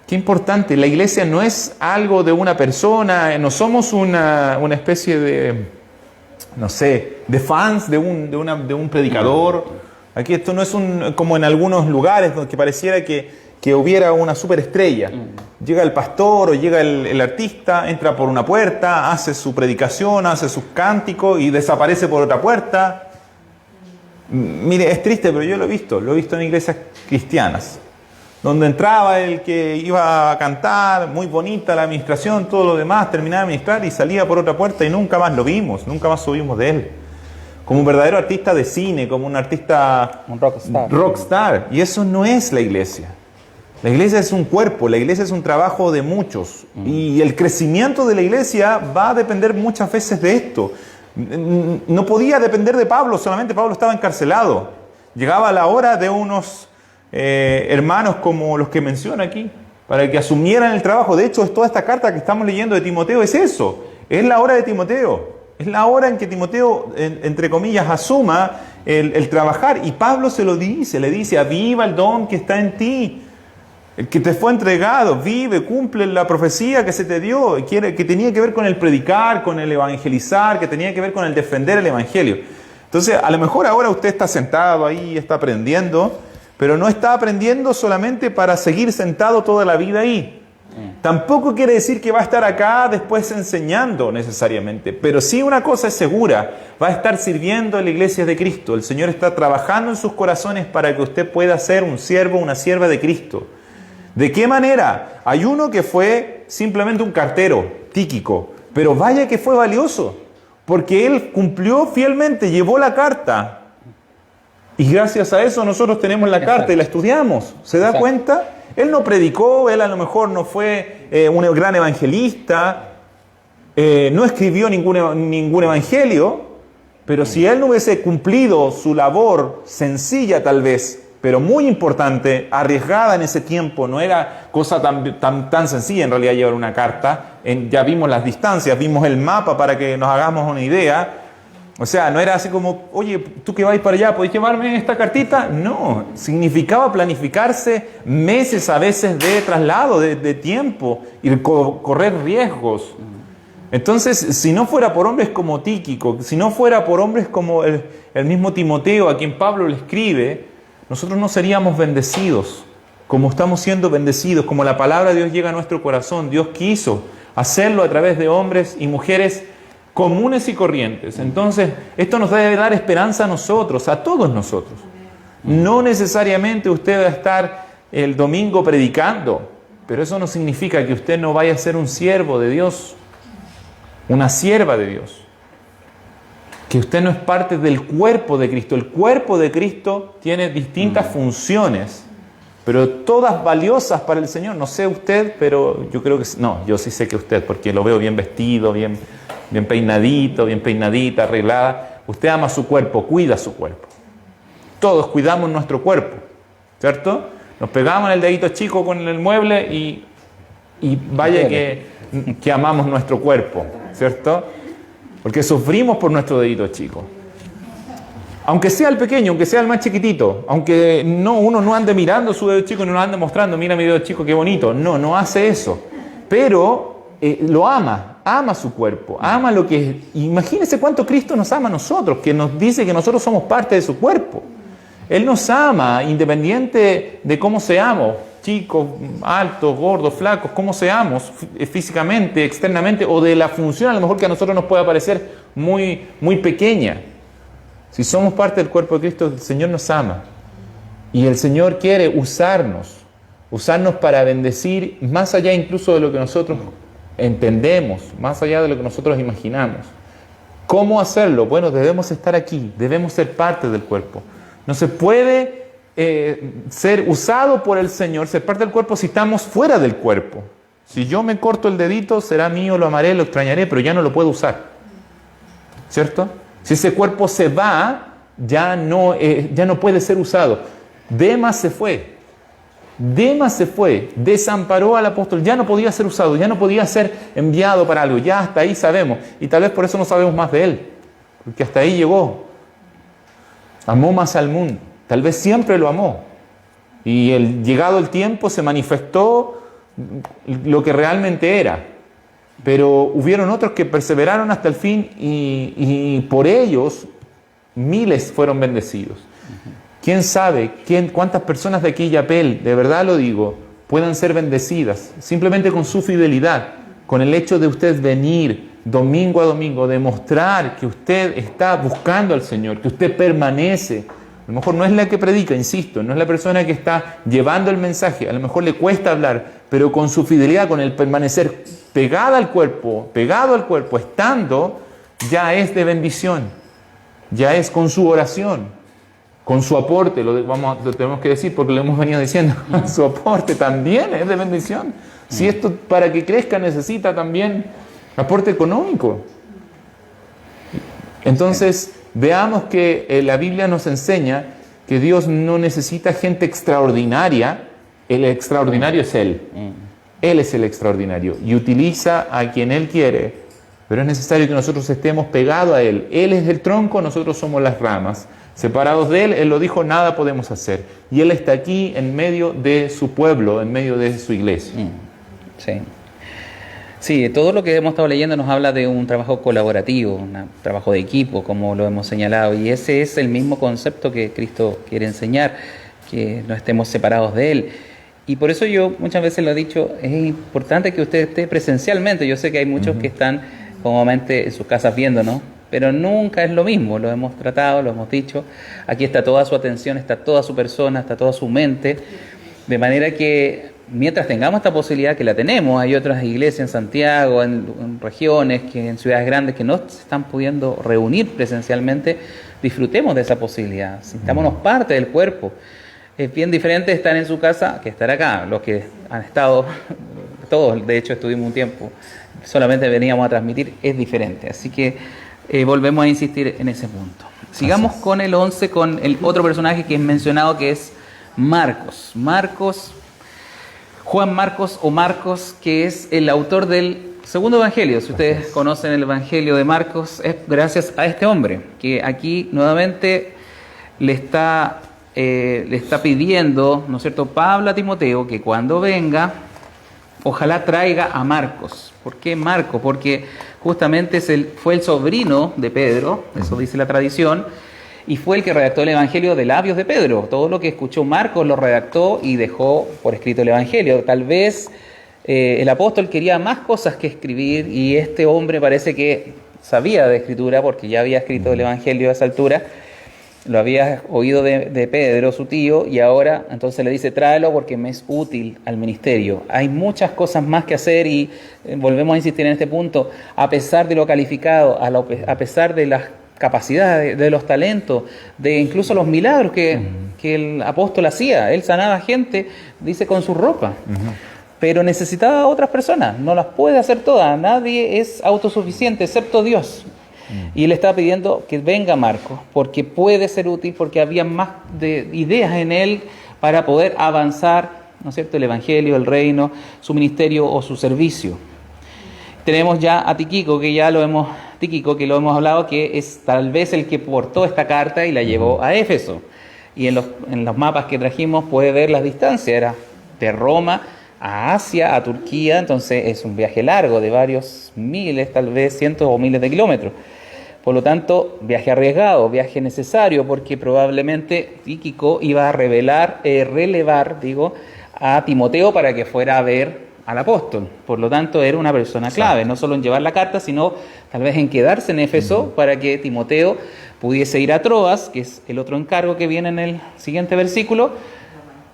[SPEAKER 2] Qué importante, la iglesia no es algo de una persona, no somos una especie de, no sé, de fans de un predicador. Aquí esto no es como en algunos lugares donde pareciera que hubiera una superestrella. Llega el pastor o llega el artista, entra por una puerta, hace su predicación, hace sus cánticos y desaparece por otra puerta. Mire, es triste, pero yo lo he visto en iglesias cristianas, donde entraba el que iba a cantar, muy bonita la administración, todo lo demás, terminaba de administrar y salía por otra puerta y nunca más lo vimos, nunca más subimos de él. Como un verdadero artista de cine, como un artista rockstar. Y eso no es la iglesia. La iglesia es un cuerpo, la iglesia es un trabajo de muchos. Y el crecimiento de la iglesia va a depender muchas veces de esto. No podía depender de Pablo, solamente Pablo estaba encarcelado. Llegaba la hora de unos hermanos como los que menciona aquí, para que asumieran el trabajo. De hecho, toda esta carta que estamos leyendo de Timoteo es eso. Es la hora de Timoteo. Es la hora en que Timoteo, entre comillas, asuma el trabajar. Y Pablo se lo dice, le dice, aviva el don que está en ti, el que te fue entregado, vive, cumple la profecía que se te dio, que tenía que ver con el predicar, con el evangelizar, que tenía que ver con el defender el evangelio. Entonces, a lo mejor ahora usted está sentado ahí, está aprendiendo, pero no está aprendiendo solamente para seguir sentado toda la vida ahí. Tampoco quiere decir que va a estar acá después enseñando necesariamente, pero sí una cosa es segura, va a estar sirviendo en la iglesia de Cristo. El Señor está trabajando en sus corazones para que usted pueda ser un siervo, una sierva de Cristo. ¿De qué manera? Hay uno que fue simplemente un cartero, Tíquico, pero vaya que fue valioso, porque él cumplió fielmente, llevó la carta, y gracias a eso nosotros tenemos la carta y la estudiamos. ¿Se da cuenta? Él no predicó, él a lo mejor no fue un gran evangelista, no escribió ningún evangelio, pero si él no hubiese cumplido su labor sencilla tal vez, pero muy importante, arriesgada en ese tiempo, no era cosa tan sencilla en realidad llevar una carta, ya vimos las distancias, vimos el mapa para que nos hagamos una idea. O sea, no era así como, oye, tú que vais para allá, ¿podés llevarme esta cartita? No, significaba planificarse meses a veces de traslado, de tiempo, y correr riesgos. Entonces, si no fuera por hombres como Tíquico, si no fuera por hombres como el mismo Timoteo, a quien Pablo le escribe, nosotros no seríamos bendecidos, como estamos siendo bendecidos, como la palabra de Dios llega a nuestro corazón. Dios quiso hacerlo a través de hombres y mujeres comunes y corrientes. Entonces, esto nos debe dar esperanza a nosotros, a todos nosotros. No necesariamente usted va a estar el domingo predicando, pero eso no significa que usted no vaya a ser un siervo de Dios, una sierva de Dios. Que usted no es parte del cuerpo de Cristo. El cuerpo de Cristo tiene distintas funciones, pero todas valiosas para el Señor. No sé usted, pero yo creo que... No, yo sí sé que usted, porque lo veo bien vestido, bien peinadito, bien peinadita, arreglada. Usted ama su cuerpo, cuida su cuerpo. Todos cuidamos nuestro cuerpo, ¿cierto? Nos pegamos en el dedito chico con el mueble y vaya que amamos nuestro cuerpo, ¿cierto? Porque sufrimos por nuestro dedito chico. Aunque sea el pequeño, aunque sea el más chiquitito, aunque uno no ande mirando su dedo chico y no lo ande mostrando, mira mi dedo chico, qué bonito. No hace eso. Pero lo ama su cuerpo, ama lo que es. Imagínense cuánto Cristo nos ama a nosotros, que nos dice que nosotros somos parte de su cuerpo. Él nos ama independiente de cómo seamos, chicos, altos, gordos, flacos, cómo seamos físicamente, externamente, o de la función a lo mejor que a nosotros nos pueda parecer muy, muy pequeña. Si somos parte del cuerpo de Cristo, el Señor nos ama. Y el Señor quiere usarnos para bendecir más allá incluso de lo que nosotros entendemos, más allá de lo que nosotros imaginamos. ¿Cómo hacerlo? Bueno, debemos estar aquí, debemos ser parte del cuerpo. No se puede ser usado por el Señor, ser parte del cuerpo si estamos fuera del cuerpo. Si yo me corto el dedito, será mío, lo amaré, lo extrañaré, pero ya no lo puedo usar. ¿Cierto? Si ese cuerpo se va, ya no puede ser usado. Demas se fue, desamparó al apóstol, ya no podía ser usado, ya no podía ser enviado para algo, ya hasta ahí sabemos, y tal vez por eso no sabemos más de él, porque hasta ahí llegó. Amó más al mundo, tal vez siempre lo amó, y llegado el tiempo se manifestó lo que realmente era, pero hubieron otros que perseveraron hasta el fin y por ellos miles fueron bendecidos. ¿Quién sabe cuántas personas de aquí Yapel, de verdad lo digo, puedan ser bendecidas simplemente con su fidelidad, con el hecho de usted venir domingo a domingo, demostrar que usted está buscando al Señor, que usted permanece. A lo mejor no es la que predica, insisto, no es la persona que está llevando el mensaje, a lo mejor le cuesta hablar, pero con su fidelidad, con el permanecer pegado al cuerpo, estando, ya es de bendición, ya es con su oración. Con su aporte, lo tenemos que decir porque lo hemos venido diciendo, su aporte también es de bendición. Si esto para que crezca necesita también aporte económico. Entonces, veamos que la Biblia nos enseña que Dios no necesita gente extraordinaria, el extraordinario es Él. Él es el extraordinario y utiliza a quien Él quiere, pero es necesario que nosotros estemos pegados a Él. Él es el tronco, nosotros somos las ramas. Separados de Él lo dijo, nada podemos hacer. Y Él está aquí en medio de su pueblo, en medio de su iglesia.
[SPEAKER 1] Sí. Sí, todo lo que hemos estado leyendo nos habla de un trabajo colaborativo, un trabajo de equipo, como lo hemos señalado. Y ese es el mismo concepto que Cristo quiere enseñar, que no estemos separados de Él. Y por eso yo muchas veces lo he dicho, es importante que usted esté presencialmente. Yo sé que hay muchos que están cómodamente en sus casas viéndonos, pero nunca es lo mismo, lo hemos tratado, lo hemos dicho. Aquí está toda su atención, está toda su persona, está toda su mente, de manera que mientras tengamos esta posibilidad, que la tenemos, hay otras iglesias en Santiago, en regiones, en ciudades grandes que no se están pudiendo reunir presencialmente, disfrutemos de esa posibilidad, sintámonos parte del cuerpo. Es bien diferente estar en su casa que estar acá. Los que han estado, todos de hecho estuvimos un tiempo, solamente veníamos a transmitir, es diferente, así que volvemos a insistir en ese punto. Sigamos con el 11, con el otro personaje que es mencionado, que es Marcos. Juan Marcos o Marcos, que es el autor del segundo evangelio. Si ustedes conocen el evangelio de Marcos, es gracias a este hombre, que aquí nuevamente le está pidiendo, ¿no es cierto?, Pablo a Timoteo, que cuando venga, ojalá traiga a Marcos. ¿Por qué Marcos? Porque justamente fue el sobrino de Pedro, eso dice la tradición, y fue el que redactó el Evangelio de labios de Pedro. Todo lo que escuchó Marcos lo redactó y dejó por escrito el Evangelio. Tal vez el apóstol quería más cosas que escribir y este hombre parece que sabía de escritura porque ya había escrito el Evangelio a esa altura. Lo había oído de Pedro, su tío, y ahora entonces le dice, tráelo porque me es útil al ministerio. Hay muchas cosas más que hacer y volvemos a insistir en este punto, a pesar de lo calificado, a pesar de las capacidades, de los talentos, de incluso los milagros que el apóstol hacía. Él sanaba gente, dice, con su ropa. Pero necesitaba a otras personas, no las puede hacer todas, nadie es autosuficiente excepto Dios. Y le estaba pidiendo que venga Marcos, porque puede ser útil, porque había más de ideas en él para poder avanzar, ¿no es cierto?, el Evangelio, el reino, su ministerio o su servicio. Tenemos ya a Tíquico, que lo hemos hablado, que es tal vez el que portó esta carta y la llevó a Éfeso. Y en los mapas que trajimos puede ver las distancias, era de Roma a Asia, a Turquía, entonces es un viaje largo de varios miles, tal vez cientos o miles de kilómetros. Por lo tanto, viaje arriesgado, viaje necesario, porque probablemente Tíquico iba a relevar a Timoteo para que fuera a ver al apóstol. Por lo tanto, era una persona clave, no solo en llevar la carta, sino tal vez en quedarse en Éfeso para que Timoteo pudiese ir a Troas, que es el otro encargo que viene en el siguiente versículo,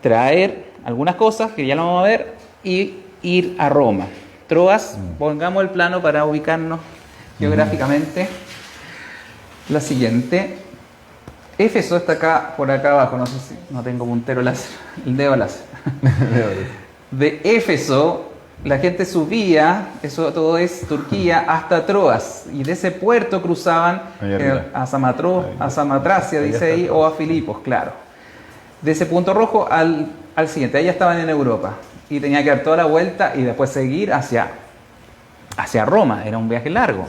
[SPEAKER 1] traer algunas cosas que ya lo vamos a ver y ir a Roma. Troas, pongamos el plano para ubicarnos geográficamente. La siguiente. Éfeso está acá, por acá abajo, no sé si no tengo puntero láser, el dedo láser. De Éfeso, la gente subía, eso todo es Turquía, hasta Troas, y de ese puerto cruzaban a Samotracia, dice ahí, o a Filipos, claro. De ese punto rojo al siguiente, ahí ya estaban en Europa, y tenía que dar toda la vuelta y después seguir hacia Roma, era un viaje largo.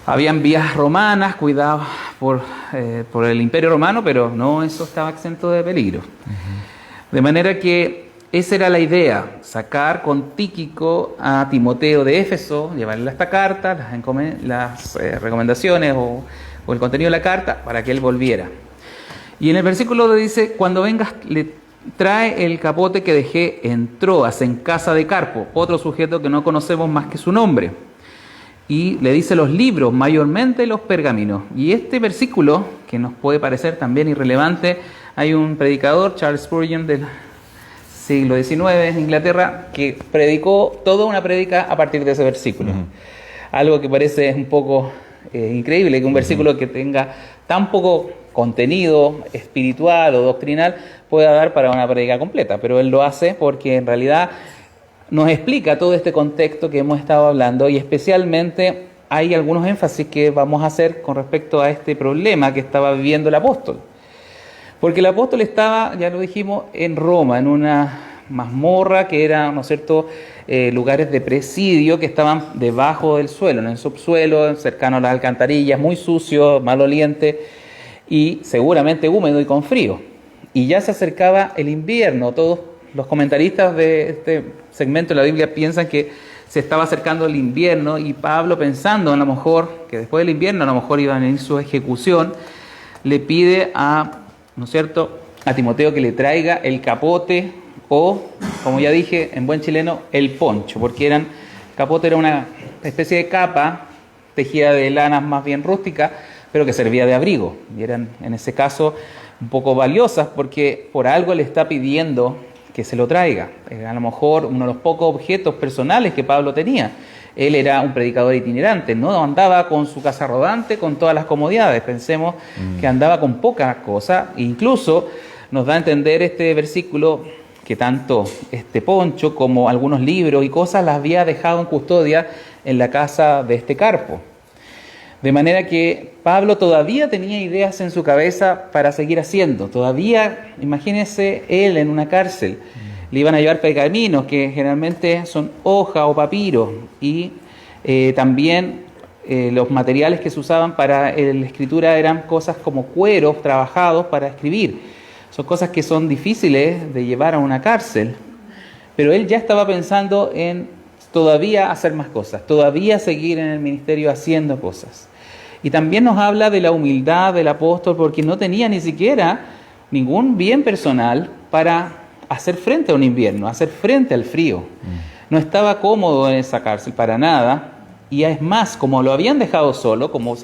[SPEAKER 1] Habían vías romanas, cuidadas por el Imperio Romano, pero no eso estaba exento de peligro. De manera que esa era la idea, sacar con Tíquico a Timoteo de Éfeso, llevarle esta carta, las recomendaciones o el contenido de la carta, para que él volviera. Y en el versículo le dice, cuando vengas, le trae el capote que dejé en Troas, en casa de Carpo, otro sujeto que no conocemos más que su nombre. Y le dice los libros, mayormente los pergaminos. Y este versículo, que nos puede parecer también irrelevante, hay un predicador, Charles Spurgeon, del siglo XIX en Inglaterra, que predicó toda una prédica a partir de ese versículo. Algo que parece un poco increíble, que un versículo que tenga tan poco contenido espiritual o doctrinal pueda dar para una prédica completa. Pero él lo hace porque en realidad nos explica todo este contexto que hemos estado hablando, y especialmente hay algunos énfasis que vamos a hacer con respecto a este problema que estaba viviendo el apóstol. Porque el apóstol estaba, ya lo dijimos, en Roma, en una mazmorra que era, ¿no es cierto?, lugares de presidio que estaban debajo del suelo, en el subsuelo, cercano a las alcantarillas, muy sucio, maloliente y seguramente húmedo y con frío. Y ya se acercaba el invierno. Todos los comentaristas de este segmento de la Biblia piensan que se estaba acercando el invierno, y Pablo, pensando a lo mejor que después del invierno a lo mejor iba a venir su ejecución, le pide ¿no es cierto?, a Timoteo que le traiga el capote o, como ya dije en buen chileno, el poncho, porque capote era una especie de capa tejida de lanas más bien rústicas, pero que servía de abrigo, y eran en ese caso un poco valiosas porque por algo le está pidiendo que se lo traiga. A lo mejor uno de los pocos objetos personales que Pablo tenía. Él era un predicador itinerante, no andaba con su casa rodante, con todas las comodidades. Pensemos que andaba con pocas cosas. Incluso nos da a entender este versículo que tanto este poncho como algunos libros y cosas las había dejado en custodia en la casa de este Carpo. De manera que Pablo todavía tenía ideas en su cabeza para seguir haciendo. Todavía, imagínense, él en una cárcel. Le iban a llevar pergaminos, que generalmente son hoja o papiro, y también los materiales que se usaban para la escritura eran cosas como cueros trabajados para escribir. Son cosas que son difíciles de llevar a una cárcel, pero él ya estaba pensando en todavía hacer más cosas, todavía seguir en el ministerio haciendo cosas. Y también nos habla de la humildad del apóstol, porque no tenía ni siquiera ningún bien personal para hacer frente a un invierno, hacer frente al frío. No estaba cómodo en esa cárcel para nada, y es más, como lo habían dejado solo, como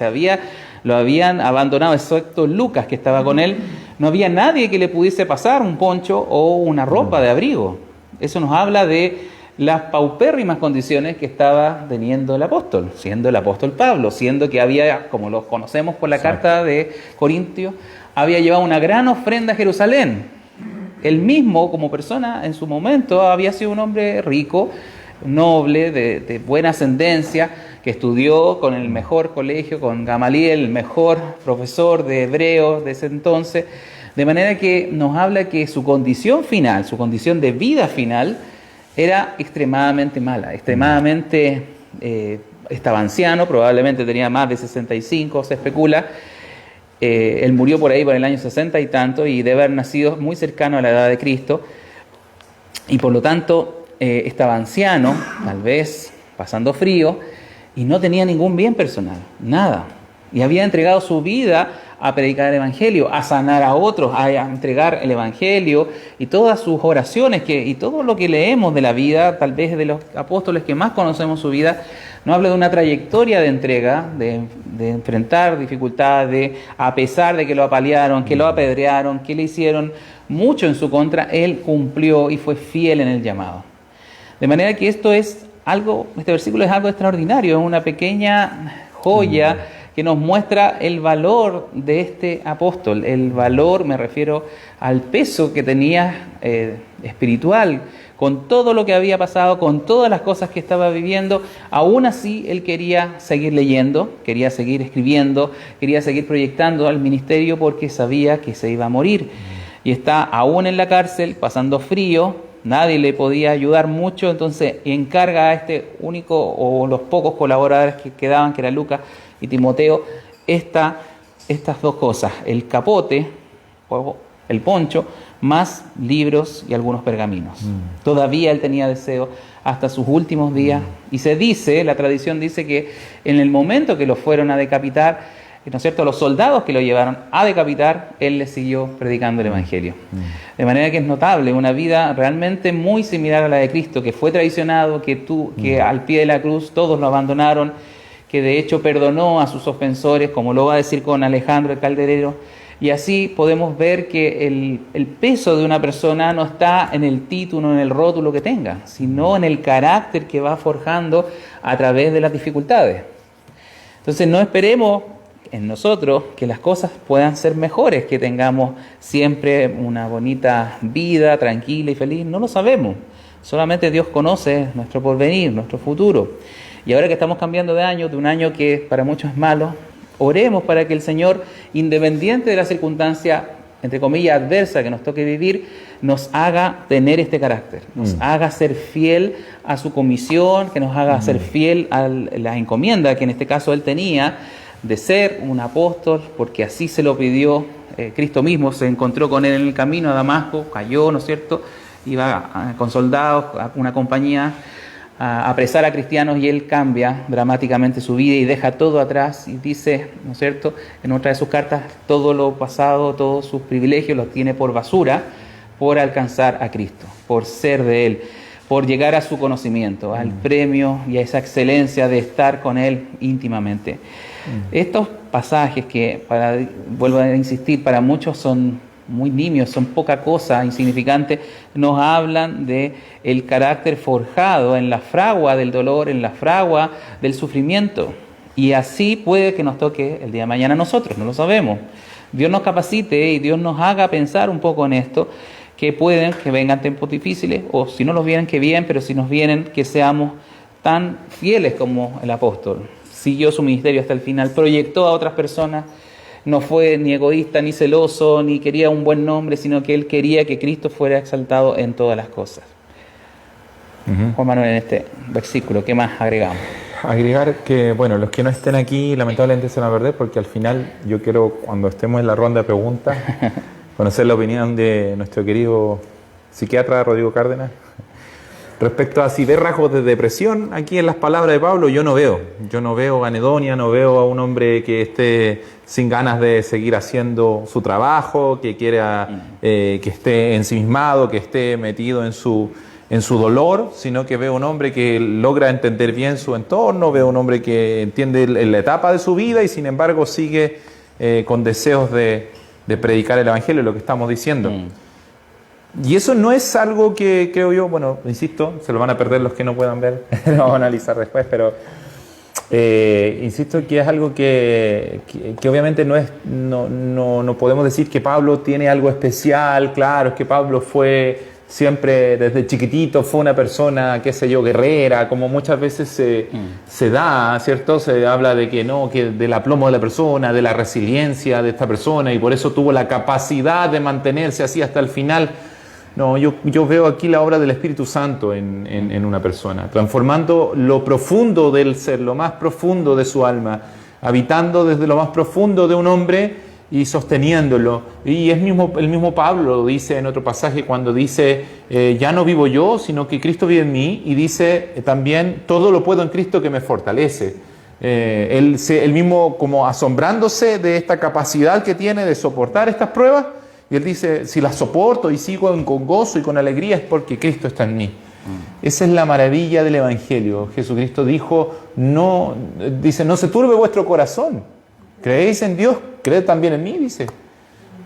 [SPEAKER 1] lo habían abandonado, excepto Lucas que estaba con él, no había nadie que le pudiese pasar un poncho o una ropa de abrigo. Eso nos habla de las paupérrimas condiciones que estaba teniendo el apóstol, siendo el apóstol Pablo, siendo que había, como lo conocemos por la carta de Corintios, había llevado una gran ofrenda a Jerusalén. Él mismo, como persona, en su momento, había sido un hombre rico, noble, de buena ascendencia, que estudió con el mejor colegio, con Gamaliel, el mejor profesor de hebreo de ese entonces, de manera que nos habla que su condición final, su condición de vida final, era extremadamente mala, extremadamente, estaba anciano, probablemente tenía más de 65, se especula. Él murió por ahí por el año 60 y tanto, y debe haber nacido muy cercano a la edad de Cristo. y por lo tanto estaba anciano, tal vez pasando frío, y no tenía ningún bien personal, nada. Y había entregado su vida a predicar el Evangelio, a sanar a otros, a entregar el Evangelio, y todas sus oraciones y todo lo que leemos de la vida, tal vez de los apóstoles que más conocemos su vida, nos habla de una trayectoria de entrega, de enfrentar dificultades, a pesar de que lo apalearon, que lo apedrearon, que le hicieron mucho en su contra, él cumplió y fue fiel en el llamado. De manera que este versículo es algo extraordinario, es una pequeña joya que nos muestra el valor de este apóstol. El valor, me refiero al peso que tenía espiritual, con todo lo que había pasado, con todas las cosas que estaba viviendo. Aún así, él quería seguir leyendo, quería seguir escribiendo, quería seguir proyectando al ministerio porque sabía que se iba a morir. Y está aún en la cárcel, pasando frío, nadie le podía ayudar mucho, entonces encarga a este único o los pocos colaboradores que quedaban, que era Lucas y Timoteo, estas dos cosas, el capote, o el poncho, más libros y algunos pergaminos. Todavía él tenía deseo hasta sus últimos días, y se dice, la tradición dice que en el momento que lo fueron a decapitar, ¿no es cierto?, los soldados que lo llevaron a decapitar, él les siguió predicando el Evangelio. De manera que es notable, una vida realmente muy similar a la de Cristo, que fue traicionado, que al pie de la cruz todos lo abandonaron, que de hecho perdonó a sus ofensores, como lo va a decir con Alejandro el Calderero. Y así podemos ver que el peso de una persona no está en el título, en el rótulo que tenga, sino en el carácter que va forjando a través de las dificultades. Entonces no esperemos en nosotros que las cosas puedan ser mejores, que tengamos siempre una bonita vida, tranquila y feliz. No lo sabemos. Solamente Dios conoce nuestro porvenir, nuestro futuro. Y ahora que estamos cambiando de año, de un año que para muchos es malo, oremos para que el Señor, independiente de la circunstancia, entre comillas, adversa que nos toque vivir, nos haga tener este carácter, nos haga ser fiel a su comisión, que nos haga ser fiel a la encomienda que en este caso él tenía, de ser un apóstol, porque así se lo pidió Cristo mismo. Se encontró con él en el camino a Damasco, cayó, ¿no es cierto?, iba con soldados, a una compañía, a apresar a cristianos, y él cambia dramáticamente su vida y deja todo atrás y dice, ¿no es cierto?, en otra de sus cartas, todo lo pasado, todos sus privilegios los tiene por basura por alcanzar a Cristo, por ser de él, por llegar a su conocimiento, al premio y a esa excelencia de estar con él íntimamente. Estos pasajes que, vuelvo a insistir, para muchos son muy nimios, son poca cosa, insignificantes, nos hablan de el carácter forjado en la fragua del dolor, en la fragua del sufrimiento. Y así puede que nos toque el día de mañana a nosotros, no lo sabemos. Dios nos capacite y Dios nos haga pensar un poco en esto, que pueden que vengan tiempos difíciles, o si no los vienen, que bien, pero si nos vienen, que seamos tan fieles como el apóstol. Siguió su ministerio hasta el final, proyectó a otras personas, no fue ni egoísta, ni celoso, ni quería un buen nombre, sino que él quería que Cristo fuera exaltado en todas las cosas. Juan Manuel, en este versículo, ¿qué más agregamos?
[SPEAKER 2] Agregar que, bueno, los que no estén aquí lamentablemente se van a perder, porque al final yo quiero, cuando estemos en la ronda de preguntas, conocer la opinión de nuestro querido psiquiatra Rodrigo Cárdenas. Respecto a si ve rasgos de depresión, aquí en las palabras de Pablo yo no veo anedonia, no veo a un hombre que esté sin ganas de seguir haciendo su trabajo, que quiera, que esté ensimismado, que esté metido en su dolor, sino que veo un hombre que logra entender bien su entorno, veo un hombre que entiende la etapa de su vida y sin embargo sigue con deseos de predicar el Evangelio, lo que estamos diciendo. Y eso no es algo que creo yo, bueno, insisto, se lo van a perder los que no puedan ver, lo vamos a analizar después, pero insisto que es algo que obviamente no podemos decir que Pablo tiene algo especial. Claro, es que Pablo fue siempre, desde chiquitito, fue una persona, qué sé yo, guerrera, como muchas veces se da, ¿cierto? Se habla de que no, que del aplomo de la persona, de la resiliencia de esta persona, y por eso tuvo la capacidad de mantenerse así hasta el final. No, yo veo aquí la obra del Espíritu Santo en una persona, transformando lo profundo del ser, lo más profundo de su alma, habitando desde lo más profundo de un hombre y sosteniéndolo. Y el mismo Pablo lo dice en otro pasaje cuando dice, ya no vivo yo, sino que Cristo vive en mí, y dice también, todo lo puedo en Cristo que me fortalece. Él mismo como asombrándose de esta capacidad que tiene de soportar estas pruebas, y él dice, si las soporto y sigo con gozo y con alegría es porque Cristo está en mí. Esa es la maravilla del Evangelio. Jesucristo dijo, no se turbe vuestro corazón. ¿Creéis en Dios? Creed también en mí, dice.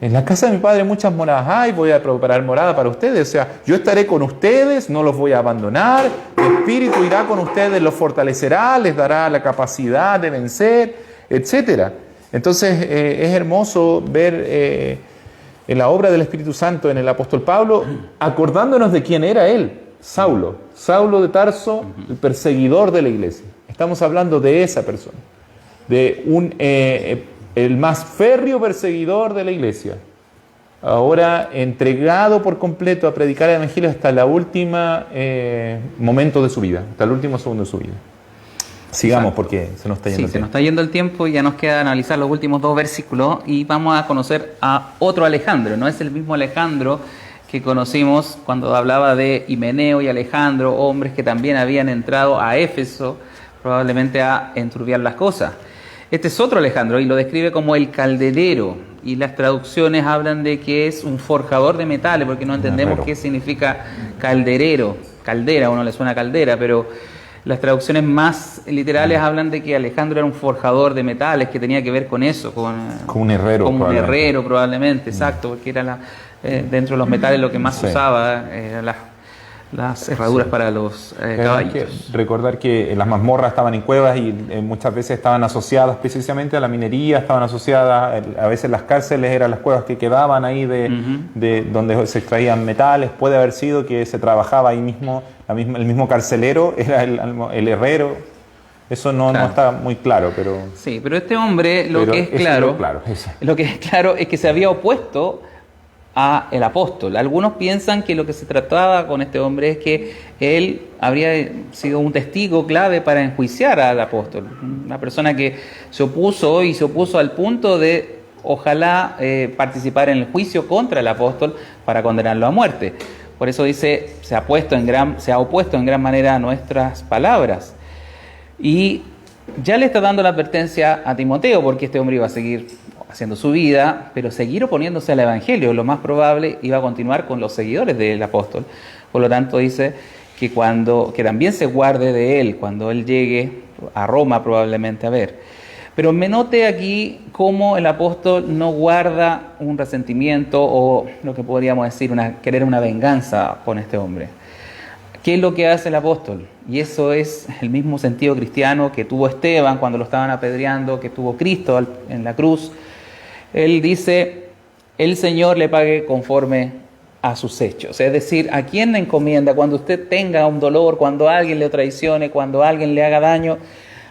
[SPEAKER 2] En la casa de mi Padre muchas moradas hay, voy a preparar morada para ustedes. O sea, yo estaré con ustedes, no los voy a abandonar. Mi Espíritu irá con ustedes, los fortalecerá, les dará la capacidad de vencer, etc. Entonces, es hermoso ver en la obra del Espíritu Santo en el apóstol Pablo, acordándonos de quién era él. Saulo de Tarso, el perseguidor de la iglesia. Estamos hablando de esa persona, de el más férreo perseguidor de la iglesia, ahora entregado por completo a predicar el Evangelio hasta el último momento de su vida, hasta el último segundo de su vida. Sigamos porque se nos está yendo el tiempo.
[SPEAKER 1] Se nos está yendo el tiempo y ya nos queda analizar los últimos 2 versículos y vamos a conocer a otro Alejandro. No es el mismo Alejandro que conocimos cuando hablaba de Himeneo y Alejandro, hombres que también habían entrado a Éfeso, probablemente a enturbiar las cosas. Este es otro Alejandro y lo describe como el calderero, y las traducciones hablan de que es un forjador de metales, porque no entendemos qué significa calderero. Caldera, a uno le suena caldera, pero las traducciones más literales hablan de que Alejandro era un forjador de metales, que tenía que ver con eso, con un herrero. Como un herrero probablemente, exacto, porque era dentro de los metales lo que más se usaba, eran las herraduras para los caballos.
[SPEAKER 2] Recordar que las mazmorras estaban en cuevas y muchas veces estaban asociadas precisamente a la minería, estaban asociadas, a veces las cárceles eran las cuevas que quedaban ahí de donde se extraían metales. Puede haber sido que se trabajaba ahí mismo, el mismo carcelero era el herrero. Eso no está muy claro, pero...
[SPEAKER 1] Sí, pero este hombre lo que es claro es que se había opuesto a el apóstol. Algunos piensan que lo que se trataba con este hombre es que él habría sido un testigo clave para enjuiciar al apóstol, una persona que se opuso al punto de ojalá participar en el juicio contra el apóstol para condenarlo a muerte. Por eso dice, se ha opuesto en gran manera a nuestras palabras. Y ya le está dando la advertencia a Timoteo, porque este hombre iba a seguir haciendo su vida, pero seguir oponiéndose al Evangelio, lo más probable iba a continuar con los seguidores del apóstol. Por lo tanto dice que también se guarde de él cuando él llegue a Roma probablemente a ver. Pero me note aquí cómo el apóstol no guarda un resentimiento o lo que podríamos decir, querer una venganza con este hombre. ¿Qué es lo que hace el apóstol? Y eso es el mismo sentido cristiano que tuvo Esteban cuando lo estaban apedreando, que tuvo Cristo en la cruz. Él dice, el Señor le pague conforme a sus hechos. Es decir, ¿a quién le encomienda? Cuando usted tenga un dolor, cuando alguien le traicione, cuando alguien le haga daño,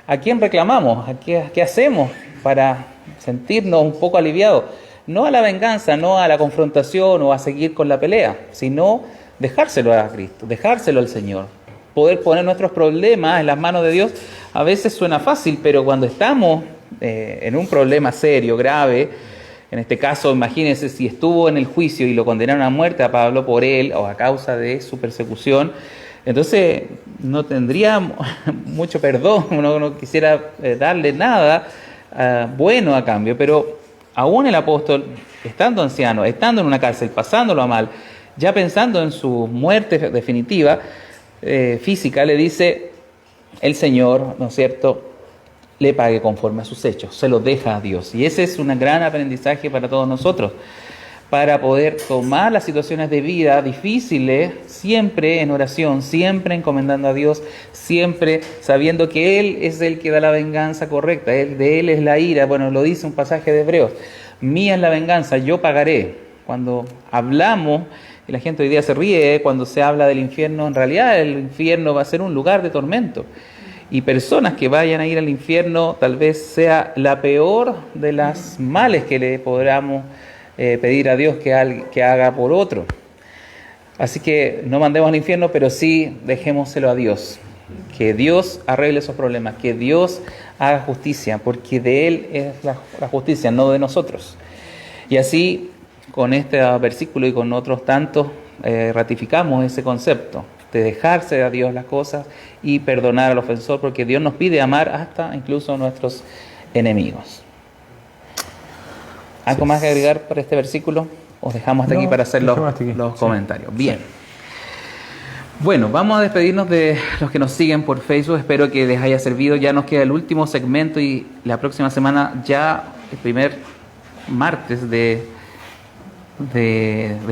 [SPEAKER 1] ¿a quién reclamamos? ¿Qué hacemos para sentirnos un poco aliviados? No a la venganza, no a la confrontación o a seguir con la pelea, sino dejárselo a Cristo, dejárselo al Señor. Poder poner nuestros problemas en las manos de Dios a veces suena fácil, pero cuando estamos en un problema serio, grave, en este caso, imagínense si estuvo en el juicio y lo condenaron a muerte a Pablo por él o a causa de su persecución, entonces no tendría mucho perdón, uno no quisiera darle nada bueno a cambio, pero aún el apóstol, estando anciano, estando en una cárcel, pasándolo a mal, ya pensando en su muerte definitiva, física, le dice, el Señor, ¿no es cierto?, le pague conforme a sus hechos, se lo deja a Dios. Y ese es un gran aprendizaje para todos nosotros, para poder tomar las situaciones de vida difíciles, siempre en oración, siempre encomendando a Dios, siempre sabiendo que Él es el que da la venganza correcta, de Él es la ira. Bueno, lo dice un pasaje de Hebreos, mía es la venganza, yo pagaré. Cuando hablamos, y la gente hoy día se ríe, cuando se habla del infierno, en realidad el infierno va a ser un lugar de tormento. Y personas que vayan a ir al infierno tal vez sea la peor de las males que le podamos pedir a Dios que haga por otro. Así que no mandemos al infierno, pero sí dejémoselo a Dios. Que Dios arregle esos problemas, que Dios haga justicia, porque de Él es la justicia, no de nosotros. Y así, con este versículo y con otros tantos, ratificamos ese concepto de dejarse a Dios las cosas y perdonar al ofensor, porque Dios nos pide amar hasta incluso a nuestros enemigos. ¿Algo más que agregar para este versículo? ¿Os dejamos hasta aquí para hacer los comentarios? Bien. Bueno, vamos a despedirnos de los que nos siguen por Facebook. Espero que les haya servido. Ya nos queda el último segmento y la próxima semana, ya el primer martes del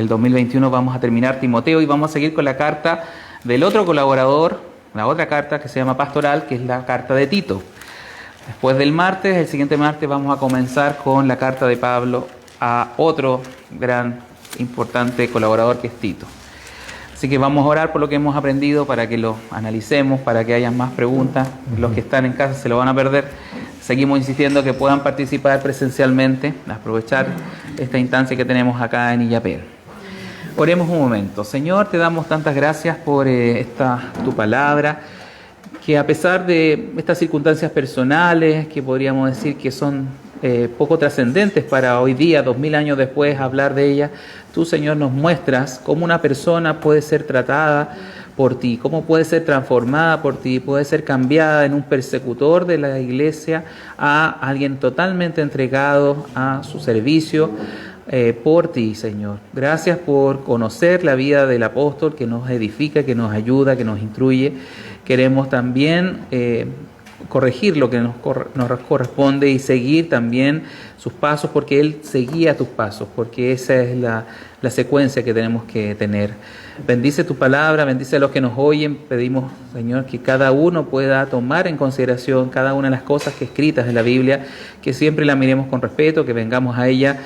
[SPEAKER 1] 2021, vamos a terminar Timoteo y vamos a seguir con la carta del otro colaborador, la otra carta que se llama Pastoral, que es la carta de Tito. Después del martes, el siguiente martes, vamos a comenzar con la carta de Pablo a otro gran, importante colaborador que es Tito. Así que vamos a orar por lo que hemos aprendido para que lo analicemos, para que haya más preguntas. Los que están en casa se lo van a perder. Seguimos insistiendo que puedan participar presencialmente, aprovechar esta instancia que tenemos acá en Illapel. Oremos un momento. Señor, te damos tantas gracias por tu palabra, que a pesar de estas circunstancias personales, que podríamos decir que son poco trascendentes para hoy día, 2000 años después, hablar de ellas, tú, Señor, nos muestras cómo una persona puede ser tratada por ti, cómo puede ser transformada por ti, puede ser cambiada en un persecutor de la iglesia a alguien totalmente entregado a su servicio por ti, Señor. Gracias por conocer la vida del apóstol, que nos edifica, que nos ayuda, que nos instruye. Queremos también corregir lo que nos corresponde y seguir también sus pasos, porque Él seguía tus pasos, porque esa es la secuencia que tenemos que tener. Bendice tu palabra, bendice a los que nos oyen. Pedimos, Señor, que cada uno pueda tomar en consideración cada una de las cosas que escritas en la Biblia, que siempre la miremos con respeto, que vengamos a ella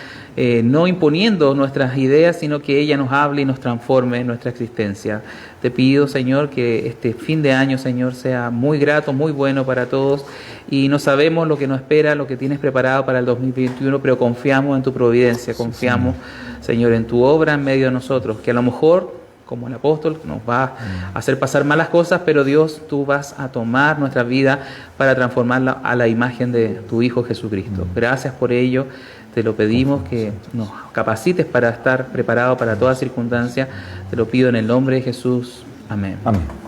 [SPEAKER 1] no imponiendo nuestras ideas, sino que ella nos hable y nos transforme en nuestra existencia. Te pido, Señor, que este fin de año, Señor, sea muy grato, muy bueno para todos, y no sabemos lo que nos espera, lo que tienes preparado para el 2021, pero confiamos en tu providencia, confiamos, Señor, en tu obra en medio de nosotros, que a lo mejor, como el apóstol, nos va a hacer pasar malas cosas, pero Dios, tú vas a tomar nuestra vida para transformarla a la imagen de tu Hijo Jesucristo. Gracias por ello. Te lo pedimos, que nos capacites para estar preparados para toda circunstancia. Te lo pido en el nombre de Jesús. Amén.
[SPEAKER 2] Amén.